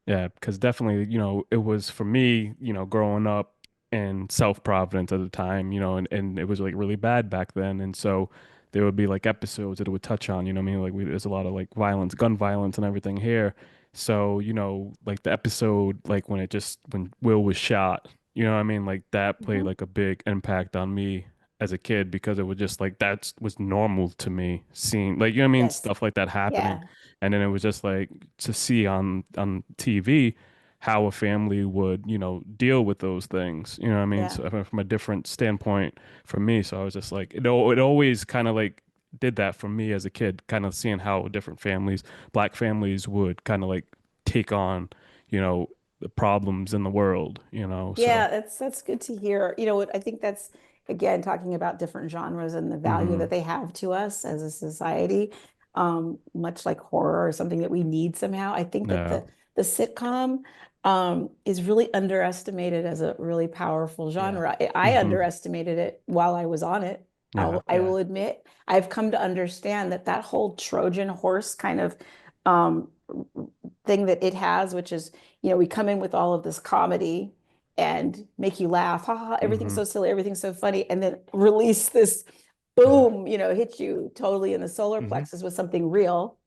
Yeah, because definitely, it was for me, growing up in South Providence at the time, and it was like really bad back then. And so there would be like episodes that it would touch on, what I mean? Like there's a lot of like violence, gun violence and everything here. So, like the episode, like when Will was shot, what I mean? Like that played Mhm. like a big impact on me as a kid because it was just like that was normal to me seeing like, what I mean? Yes. Stuff like that happening. Yeah. And then it was just like to see on TV how a family would, deal with those things. You know what I mean? Yeah. So from a different standpoint for me. So I was just like, it always kind of like did that for me as a kid, kind of seeing how different families, Black families would kind of like take on, you know, the problems in the world, you know. Yeah, So that's good to hear. You know what, I think that's again talking about different genres and the value hmm that they have to us as a society, much like horror or something that we need somehow. I think that yeah, the sitcom is really underestimated as a really powerful Yeah. genre. I hmm underestimated it while I was on it. yeah, I Yeah. will admit, I've come to understand that that whole Trojan horse kind of um, thing that it has, which is, you know, we come in with all of this comedy and make you laugh. Ha ha, everything's hmm so silly, everything's so funny, and then release this Yeah. boom, you know, hit you totally in the solar Hmm. plexus with something real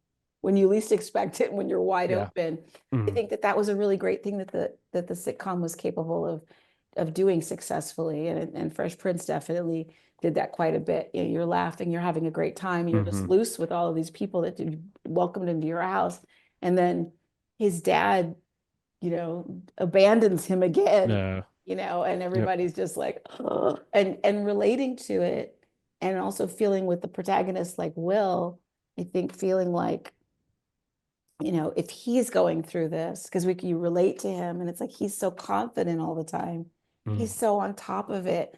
when you least expect it, when you're wide Yeah. open. I hmm think that that was a really great thing that the sitcom was capable of doing successfully, and Fresh Prince definitely did that quite a bit. You know, you're laughing, you're having a great time, you're just hmm loose with all of these people that you welcomed into your house, and then his dad, you know, abandons him again, yeah, you know, and yep, everybody's just like, ugh, and relating to it, and also feeling with the protagonist like Will, I think feeling like, you know, if he's going through this, because we can relate to him, and it's like he's so confident all the time, he's hmm so on top of it,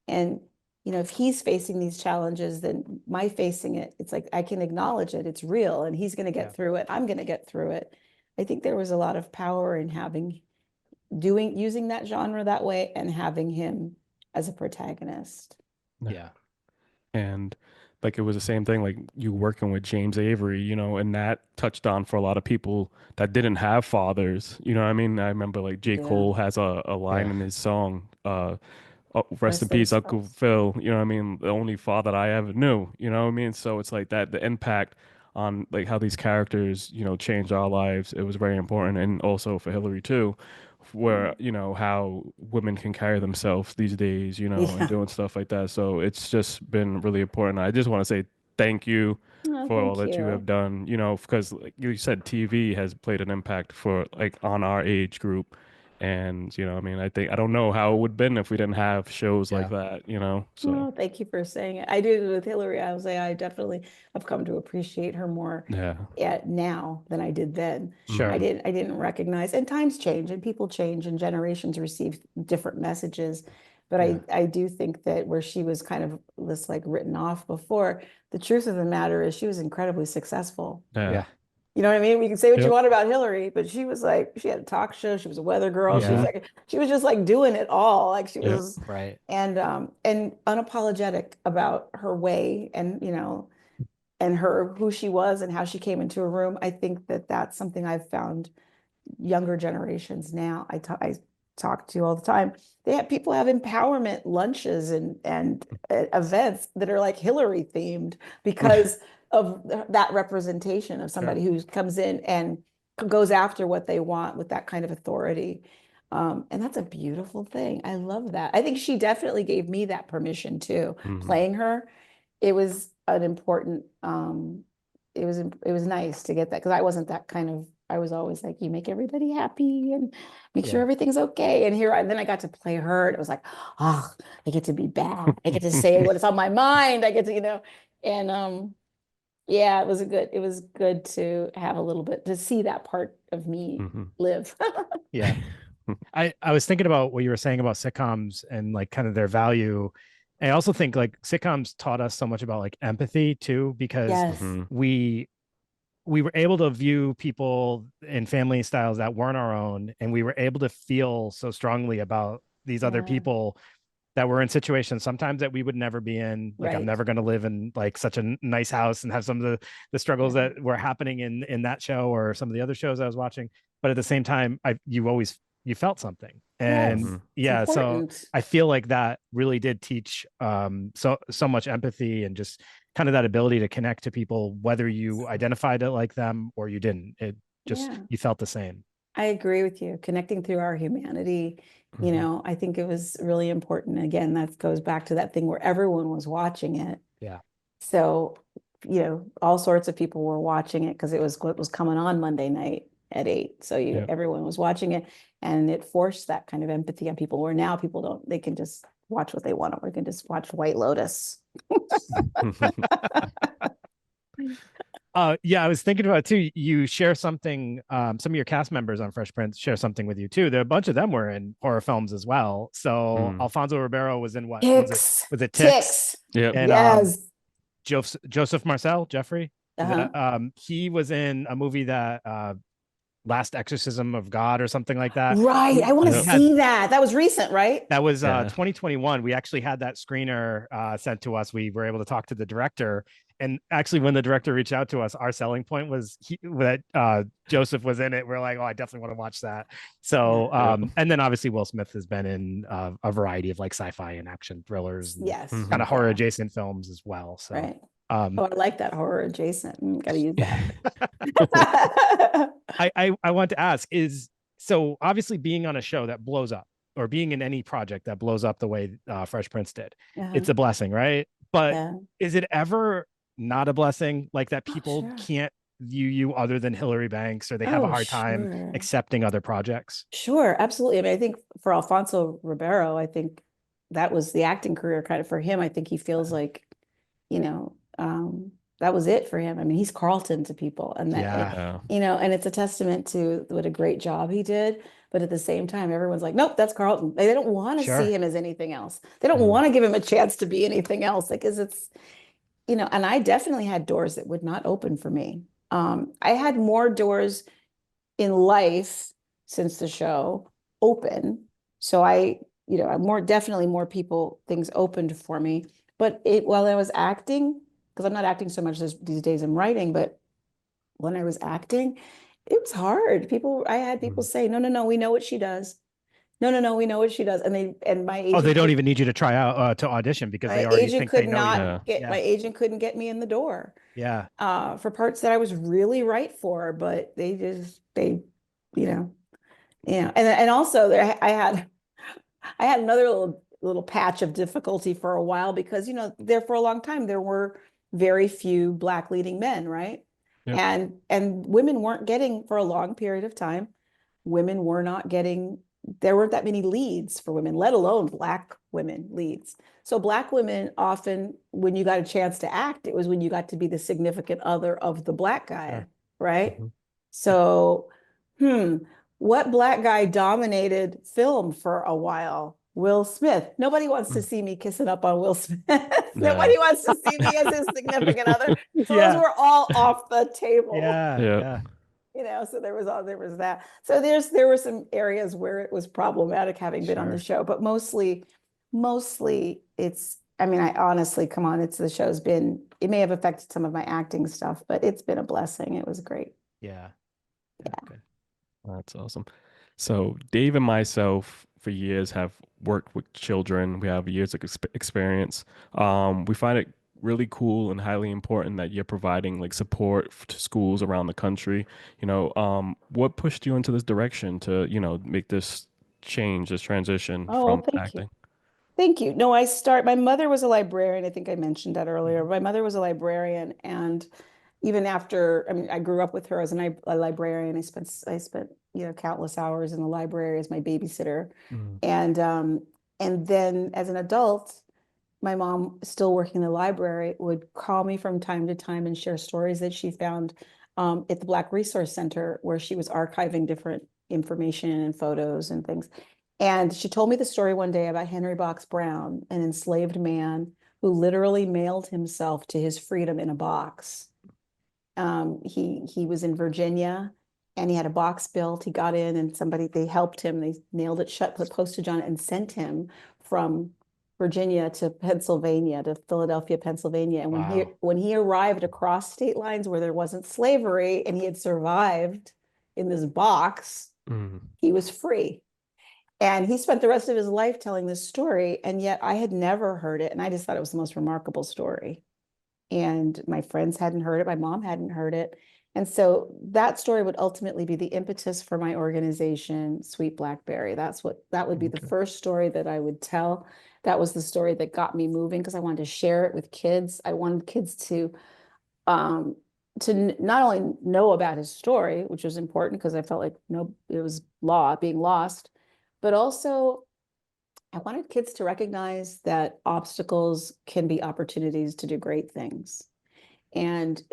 and you know, if he's facing these challenges, then my facing it, it's like I can acknowledge it, it's real, and he's going to Yeah. get through it. I'm going to get through it. I think there was a lot of power in having using that genre that way and having him as a protagonist. yeah. Yeah. And like it was the same thing, like you working with James Avery, you know, and that touched on for a lot of people that didn't have fathers. You know what I mean? I remember like J. Yeah. Cole has a line Yeah. in his song, oh, rest in Rest in peace, Uncle peace. Phil. You know what I mean? The only father I ever knew. You know what I mean? So it's like that, the impact on like how these characters, you know, changed our lives. It was very important, and also for Hillary too, where you know how women can carry themselves these days, you know, and Yeah. doing stuff like that. So it's just been really important. I just want to say thank you Oh, for all thank that you have you. done, you know, because like you said, TV has played an impact for like on our age group. And, you know, I mean, I think I don't know how it would have been if we didn't have shows like Yeah. that, you know. So Oh, thank you for saying it. I did it with Hillary. I was like, I definitely have come to appreciate her more yeah. now than I did then. Sure. hmm I didn't recognize, and times change and people change and generations receive different messages. But Yeah. I do think that where she was kind of this like written off before, the truth of the matter is she was incredibly successful. Yeah. Yeah. You know what I mean? We can say what you Yep. want about Hillary, but she was like, she had a talk show, she was a weather girl, she was hmm Yeah. like, she was just like doing it all. Like she Yep. was, Right. and unapologetic about her way, and you know, and her who she was and how she came into a room. I think that that's something I've found younger generations now. I talk to all the time. They have people have empowerment lunches and events that are like Hillary themed because of that representation of Sure. somebody who comes in and goes after what they want with that kind of authority. And that's a beautiful thing. I love that. I think she definitely gave me that permission too. hmm Playing her, it was an important it was nice to get that because I wasn't that kind of, I was always like, you make everybody happy and make sure Yeah. everything's okay. And here, and then I got to play her, and it was like, oh, I get to be bad. I get to say what is on my mind. I get to, you know, and yeah, it was good to have a little bit to see that part of me hmm live. Yeah. I was thinking about what you were saying about sitcoms and like kind of their value. And I also think like sitcoms taught us so much about like empathy too, because Yes. hmm we we were able to view people in family styles that weren't our own, and we were able to feel so strongly about these other Yeah. people that were in situations sometimes that we would never be in. Like I'm Right. never going to live in like such a nice house and have some of the struggles Yeah. that were happening in that show or some of the other shows I was watching. But at the same time, you felt something. And Yes. hmm It's yeah, so important. I feel like that really did teach so much empathy and just kind of that ability to connect to people, whether you identified it like them or you didn't. It just Yeah. you felt the same. I agree with you. Connecting through our humanity, you hmm know, I think it was really important. Again, that goes back to that thing where everyone was watching it. Yeah. So, you know, all sorts of people were watching it because it was what was coming on Monday night at 8. So you Yep. everyone was watching it, and it forced that kind of empathy on people where now people don't, they can just watch what they want, or they can just watch White Lotus. Yeah, I was thinking about it too. You share something, some of your cast members on Fresh Prince share something with you too. There, a bunch of them were in horror films as well. So Mm. Alfonso Ribeiro was in what was it? Ticks. Was it Ticks? Ticks. Yep. And Yes. Joseph Marcel, Jeffrey. Uh-huh. He was in a movie that Last Exorcism of God or something like that. Right. I want to We Yep. had see that. That was recent, right? that was Yeah. 2021. We actually had that screener sent to us. We were able to talk to the director. And actually, when the director reached out to us, our selling point was that Joseph was in it. We're like, oh, I definitely want to watch that. So, Yeah. Yep. and then obviously Will Smith has been in a variety of like sci-fi and action thrillers and Yes. kind of Mhm. horror Yeah. adjacent films as well. So, Right. um, Oh, I like that horror adjacent. Got to use that. I want to ask is so obviously being on a show that blows up or being in any project that blows up the way Fresh Prince did, Uh-huh. it's a blessing, right? But Yeah. is it ever not a blessing like that Oh, people sure. can't view you other than Hillary Banks or they have a Oh, hard time sure. accepting other projects? Sure, absolutely. I mean, I think for Alfonso Ribeiro, I think that was the acting career kind of for him. I think he feels like, you know, that was it for him. I mean, he's Carlton to people, and that it, Yeah, Yeah. and it's a testament to what a great job he did. But at the same time, everyone's like, nope, that's Carlton. They don't want to see sure. him as anything else. They don't Mhm. want to give him a chance to be anything else. Like, 'cause it's, and I definitely had doors that would not open for me. I had more doors in life since the show open. So I'm more definitely more people, things opened for me. But while I was acting, because I'm not acting so much these days, I'm writing, but when I was acting, it was hard. I had people Mhm. say, no, no, no, we know what she does. No, no, no, we know what she does. And Oh, they don't even need you to try out to audition because they already think they know you. Yeah. Yeah, my agent couldn't get me in the door yeah, for parts that I was really right for, but you know, and also there I had another little patch of difficulty for a while because there for a long time there were very few Black leading men, right? Yep. And women weren't getting for a long period of time. Women were not getting. There weren't that many leads for women, let alone Black women leads. So Black women often, when you got a chance to act, it was when you got to be the significant other of the Black guy, sure. right? Mhm. So, what Black guy dominated film for a while? Will Smith. Nobody wants to Mm. see me kissing up on Will Smith. Yeah. Nobody wants to see me as his significant other. So those Yeah, were all off the table. yeah, Yep. yeah, So there was that. So there were some areas where it was problematic having been on the sure. show, but mostly it's, I mean, I honestly, come on, the show's been, it may have affected some of my acting stuff, but it's been a blessing. It was great. Yeah, yeah, Yeah. good. That's awesome. So Dave and myself for years have worked with children. We have years of experience. We find it really cool and highly important that you're providing like support to schools around the country. What pushed you into this direction to, make this change, this transition Oh, well, from thank you. acting? Thank you. No, my mother was a librarian. I think I mentioned that earlier. Mhm. My mother was a librarian, and even after, I mean, I grew up with her as a librarian. I spent, countless hours in the library as my babysitter. Mm. And then as an adult, my mom, still working in the library, would call me from time to time and share stories that she found at the Black Resource Center, where she was archiving different information and photos and things. And she told me the story one day about Henry Box Brown, an enslaved man who literally mailed himself to his freedom in a box. He was in Virginia and he had a box built. He got in and they helped him. They nailed it shut, put postage on it, and sent him from Virginia to Pennsylvania, to Philadelphia, Pennsylvania. And Wow. when he arrived across state lines where there wasn't slavery and he had survived in this box, Mm. he was free. And he spent the rest of his life telling this story. And yet I had never heard it. And I just thought it was the most remarkable story. And my friends hadn't heard it. My mom hadn't heard it. And so that story would ultimately be the impetus for my organization, Sweet Blackberry. That would be the Okay. first story that I would tell. That was the story that got me moving because I wanted to share it with kids. I wanted kids um, to not only know about his story, which was important because I felt like it was being lost, but also I wanted kids to recognize that obstacles can be opportunities to do great things. and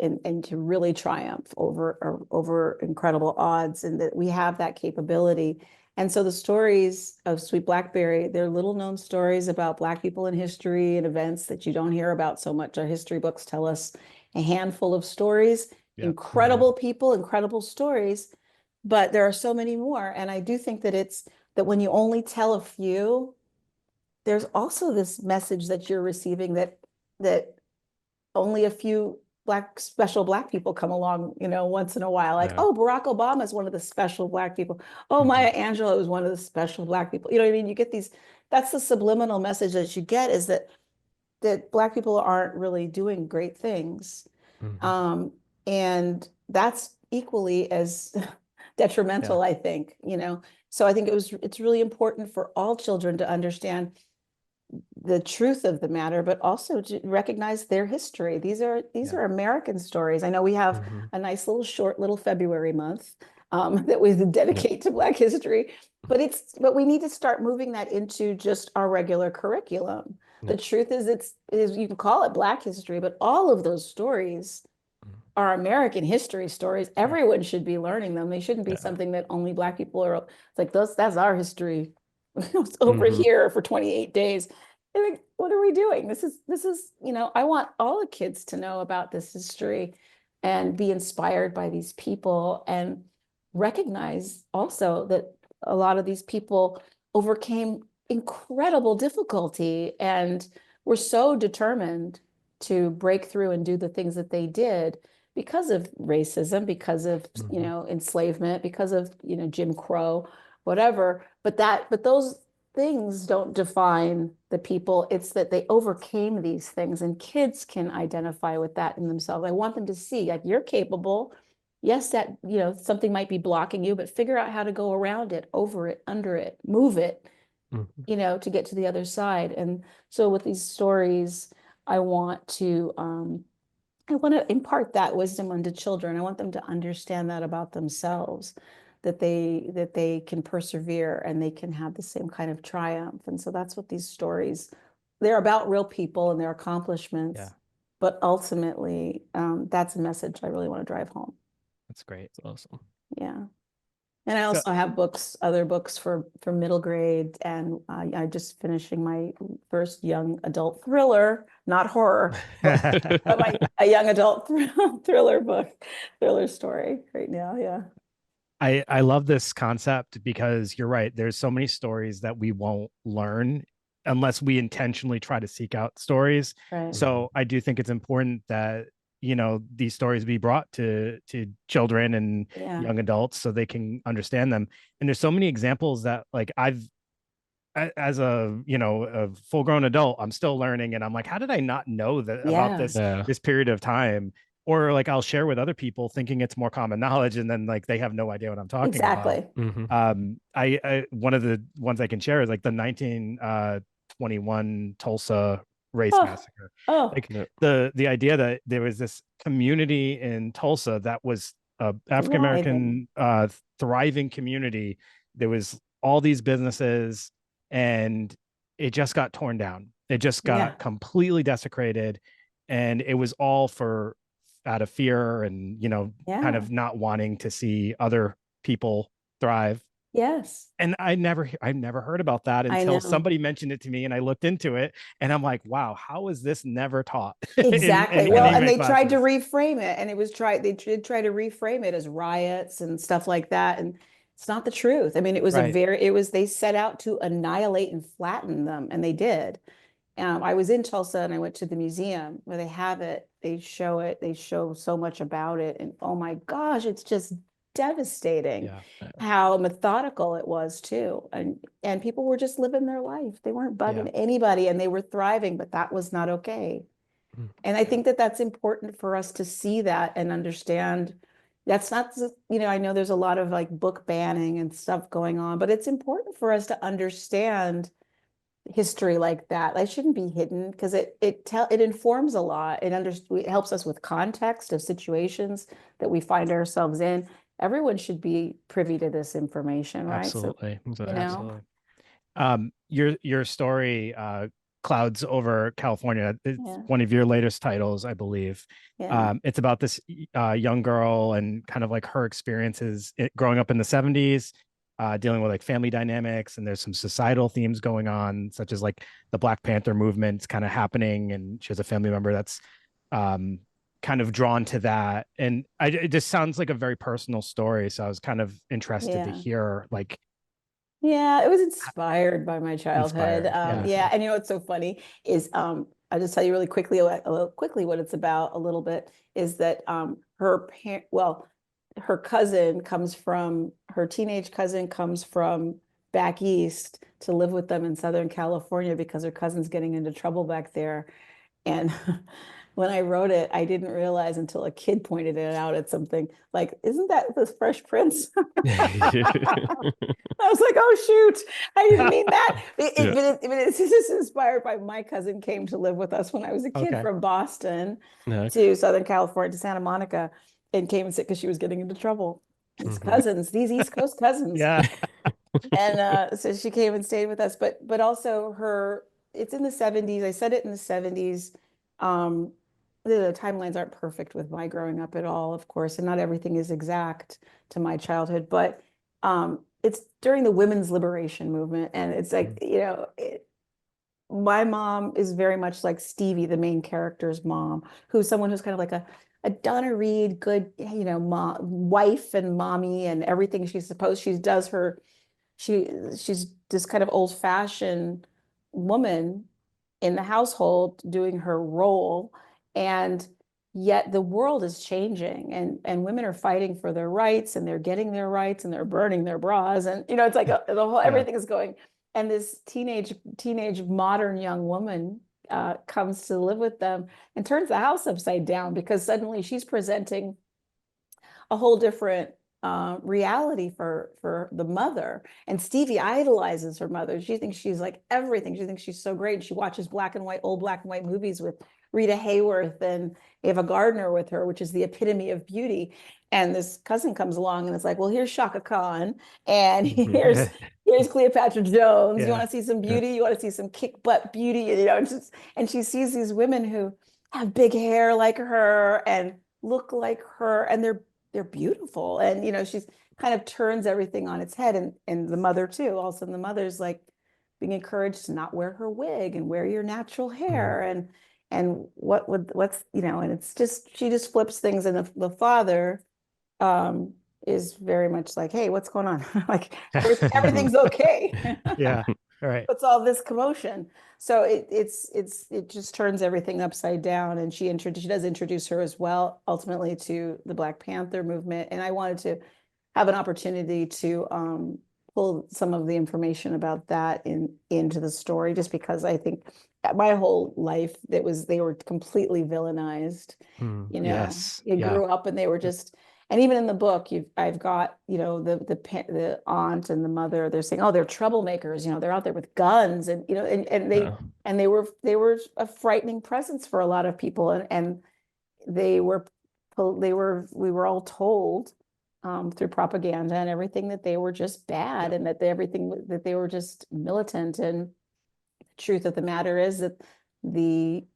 to really triumph over incredible odds, and that we have that capability. And so the stories of Sweet Blackberry, they're little known stories about Black people in history and events that you don't hear about so much. Our history books tell us a handful of stories, Yep. incredible people, incredible stories, but there are so many more. And I do think that it's that when you only tell a few, there's also this message that you're receiving that only a few special Black people come along, once in a while. Like, Yeah. oh, Barack Obama is one of the special Black people. Oh, Maya Angelou is one of the special Black people. You know what I mean? You get these, that's the subliminal message that you get, is that Black people aren't really doing great things. And that's equally as detrimental, I think, So I think it's really important for all children to understand the truth of the matter, but also to recognize their history. These are American stories. I know we have a nice little short little February month that we dedicate to Black history, but we need to start moving that into just our regular curriculum. The truth is you can call it Black history, but all of those stories are American history stories. Everyone should be learning them. They shouldn't be something that only Black people are. It's like that's our history. It's over here for 28 days. Like, what are we doing? This is, I want all the kids to know about this history and be inspired by these people, and recognize also that a lot of these people overcame incredible difficulty and were so determined to break through and do the things that they did because of racism, because of, enslavement, because of, Jim Crow, whatever. But those things don't define the people. It's that they overcame these things, and kids can identify with that in themselves. I want them to see, like, you're capable. Yes, that, something might be blocking you, but figure out how to go around it, over it, under it, move it, to get to the other side. And so with these stories, I want to impart that wisdom onto children. I want them to understand that about themselves, that they can persevere and they can have the same kind of triumph. And so that's what these stories, they're about real people and their accomplishments. Yeah. But ultimately, that's a message I really want to drive home. That's great. That's awesome. Yeah. And I also have other books for middle grade, and I'm just finishing my first young adult thriller, not horror, but a young adult thriller story right now. Yeah. I love this concept because you're right. There's so many stories that we won't learn unless we intentionally try to seek out stories. Right. So I do think it's important that, these stories be brought to children and young adults so they can understand them. And there's so many examples that, like, as a full grown adult, I'm still learning, and I'm like, how did I not know that about this period of time? Or, like, I'll share with other people thinking it's more common knowledge, and then, like, they have no idea what I'm talking about. I one of the ones I can share is, like, the 1921 Tulsa race massacre. The idea that there was this community in Tulsa that was a African American thriving community. There was all these businesses, and it just got torn down. It just got completely desecrated, and it was all out of fear and, kind of not wanting to see other people thrive. Yes. And I never heard about that until somebody mentioned it to me, and I looked into it, and I'm like, wow, how is this never taught? Exactly. And they tried to reframe it, and they did try to reframe it as riots and stuff like that. And it's not the truth. I mean, it was they set out to annihilate and flatten them, and they did. I was in Tulsa, and I went to the museum where they have it. They show so much about it. And oh my gosh, it's just devastating how methodical it was too. And people were just living their life. They weren't bugging anybody, and they were thriving, but that was not okay. And I think that that's important for us to see that and understand. That's not, I know there's a lot of, like, book banning and stuff going on, but it's important for us to understand history like that. That shouldn't be hidden, because it informs a lot. It helps us with context of situations that we find ourselves in. Everyone should be privy to this information, right? Absolutely. So, Absolutely. Your story, clouds over California. It's Yeah. one of your latest titles, I believe. Yeah. It's about this young girl and kind of like her experiences growing up in the 70s, dealing with like family dynamics, and there's some societal themes going on, such as like the Black Panther movement's kind of happening, and she has a family member that's um, kind of drawn to that. And it just sounds like a very personal story. So I was kind of interested to Yeah. hear like Yeah, it was inspired by my childhood. inspired. Yeah. Yeah, and you know what's so funny is I'll just tell you really quickly what it's about a little bit is that her cousin comes from her teenage cousin comes from back east to live with them in Southern California because her cousin's getting into trouble back there. And when I wrote it, I didn't realize until a kid pointed it out at something like, isn't that the Fresh Prince? I was like, oh shoot, I didn't mean that. It's just inspired by my cousin came to live with us when I was a kid Okay. from Boston Yeah. to Southern California to Santa Monica and came and sit because she was getting into trouble. These cousins, these East Coast cousins. Yeah. And so she came and stayed with us. But also it's in the 70s. I said it in the 70s. The timelines aren't perfect with my growing up at all, of course, and not everything is exact to my childhood, but it's during the women's liberation movement. And it's like, my mom is very much like Stevie, the main character's mom, who's someone who's kind of like a Donna Reed, good, wife and mommy and everything she's supposed. She's this kind of old-fashioned woman in the household doing her role, and yet the world is changing, and women are fighting for their rights, and they're getting their rights, and they're burning their bras, and it's like the whole everything is going. And this teenage modern young woman comes to live with them and turns the house upside down because suddenly she's presenting a whole different reality for the mother. And Stevie idolizes her mother. She thinks she's like everything. She thinks she's so great. She watches old black and white movies with Rita Hayworth and Ava Gardner with her, which is the epitome of beauty. And this cousin comes along and it's like, well, here's Shaka Khan, and here's Cleopatra Jones. You want to see some beauty? You want to see some kick butt beauty? And she sees these women who have big hair like her and look like her, and they're beautiful. And she's kind of turns everything on its head, and the mother too. Also, the mother's like being encouraged to not wear her wig and wear your natural hair, and what's and it's just she just flips things, and the father is very much like, hey, what's going on? Like everything's okay. Yeah. All right. What's all this commotion? So it just turns everything upside down. And she does introduce her as well, ultimately, to the Black Panther movement. And I wanted to have an opportunity to pull some of the information about that into the story, just because I think my whole life they were completely villainized. Yes. You grew up and they were just. And even in the book, I've got, the aunt and the mother, they're saying, oh, they're troublemakers, they're out there with guns, and they were a frightening presence for a lot of people, and we were all told through propaganda and everything that they were just bad, and that they were just militant. And the truth of the matter is that the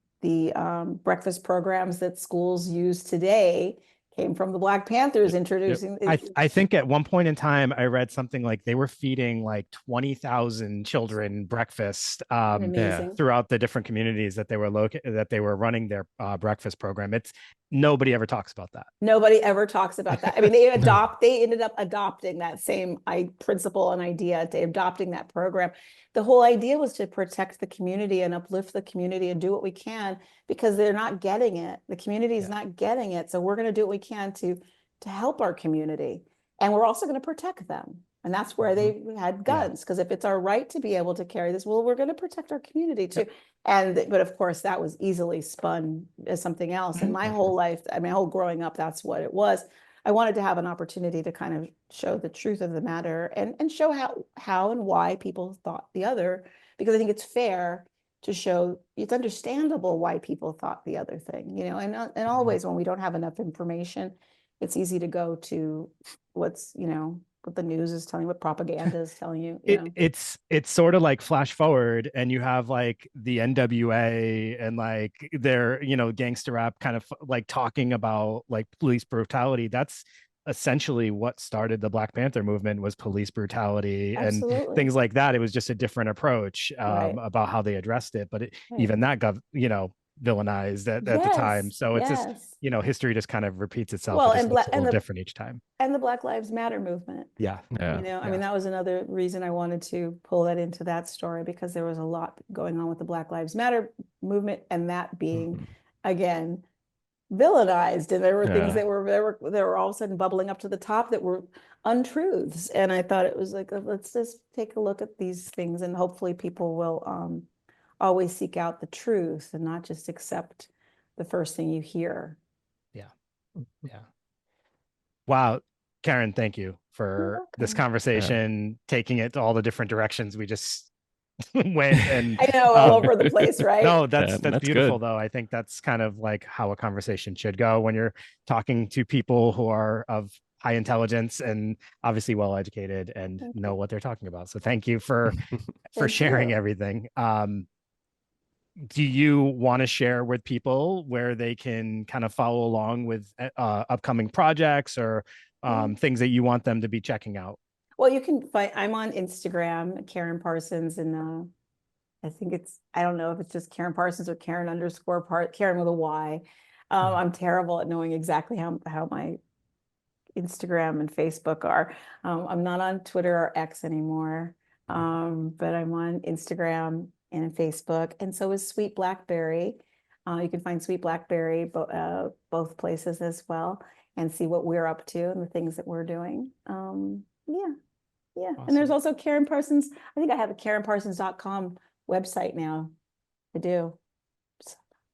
breakfast programs that schools use today came from the Black Panthers introducing. I think at one point in time I read something like they were feeding like 20,000 children breakfast throughout the different communities that they were running their breakfast program. Nobody ever talks about that. Nobody ever talks about that. I mean, they ended up adopting that same principle and idea, adopting that program. The whole idea was to protect the community and uplift the community and do what we can, because they're not getting it. The community is not getting it. So we're going to do what we can to help our community. And we're also going to protect them. And that's where they had guns, because if it's our right to be able to carry this, well, we're going to protect our community too. But of course, that was easily spun as something else. And my whole life, my whole growing up, that's what it was. I wanted to have an opportunity to kind of show the truth of the matter and show how and why people thought the other, because I think it's fair to show it's understandable why people thought the other thing, and always when we don't have enough information, it's easy to go to what's the news is telling you, what propaganda is telling you, you know. It's sort of like flash forward, and you have like the NWA and like their, you know, gangster rap kind of like talking about like police brutality. That's essentially what started the Black Panther movement, was police brutality and Absolutely. things like that. It was just a different approach Right. about how they addressed it, but Right. even that got, you know, villainized at the time. Yes, So it's just, yes. you know, history just kind of repeats itself. Well, It just and looks a and little the different each time. and the Black Lives Matter movement. Yeah. You know, I mean, that was another reason I wanted to pull that into that story, because there was a lot going on with the Black Lives Matter movement, and that being, again, villainized. And there were things that were all of a sudden bubbling up to the top that were untruths. And I thought it was like, let's just take a look at these things, and hopefully people will always seek out the truth and not just accept the first thing you hear. Yeah. Yeah. Wow. Karyn, thank you for this conversation, taking it to all the different directions we just went. And I know, all over the place, right? No, that's beautiful good. though. I think that's kind of like how a conversation should go when you're talking to people who are of high intelligence and obviously well educated and know what they're talking about. So thank you for sharing everything. Do you want to share with people where they can kind of follow along with upcoming projects or things that you want them to be checking out? Well, you can find, I'm on Instagram, Karyn Parsons, and I think I don't know if it's just Karyn Parsons or Karyn with a Y. I'm terrible at knowing exactly how my Instagram and Facebook are. I'm not on Twitter or X anymore, but I'm on Instagram and Facebook, and so is Sweet Blackberry. You can find Sweet Blackberry both places as well, and see what we're up to and the things that we're doing. Yeah. Awesome. And there's also Karyn Parsons. I think I have a KarynParsons.com website now. I do.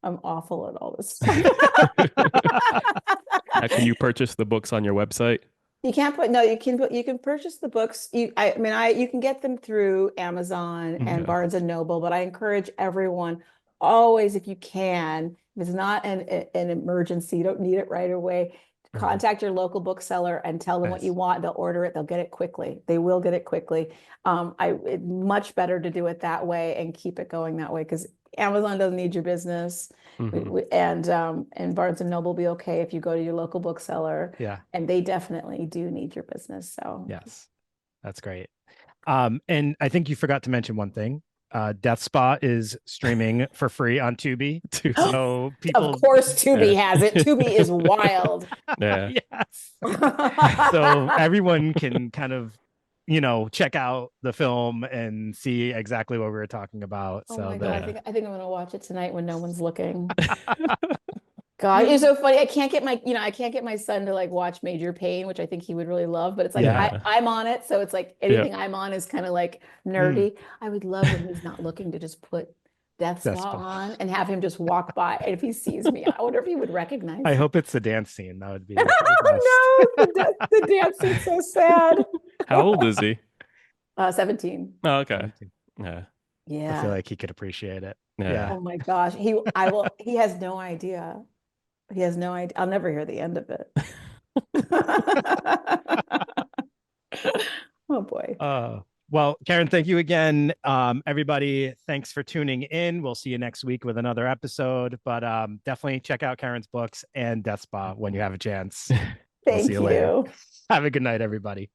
I'm awful at all this stuff. Can you purchase the books on your website? You can purchase the books. You can get them through Amazon and Barnes and Noble, but I encourage everyone always, if you can, if it's not an emergency, you don't need it right away, contact your local bookseller and tell them what you want. They'll order it. They'll get it quickly. They will get it quickly. It's much better to do it that way and keep it going that way, because Amazon doesn't need your business. And Barnes and Noble will be okay if you go to your local bookseller. Yeah. And they definitely do need your business. So yes, that's great. And I think you forgot to mention one thing. Death Spa is streaming for free on Tubi. So people, of course, Tubi has it. Tubi is wild. Yes. So everyone can kind of, you know, check out the film and see exactly what we were talking about. Oh so my God, I think I'm gonna watch it tonight when no one's looking. God, it's so funny. I can't get my son to like watch Major Payne, which I think he would really love, but it's like I'm on it, so it's like anything I'm on is kind of like nerdy. I would love when he's not looking to just put Death Spa on and have him just walk by, and if he sees me, I wonder if he would recognize me. I hope it's the dance scene. That would be no, the dance scene's so sad. How old is he? 17. Oh, okay. 17. Yeah. I feel like he could appreciate it. Yeah. Oh my gosh. He has no idea. He has no idea. I'll never hear the end of it. Oh boy. Well, Karyn, thank you again. Everybody, thanks for tuning in. We'll see you next week with another episode, but definitely check out Karyn's books and Death Spa when you have a chance. Thank you. Later. Have a good night, everybody.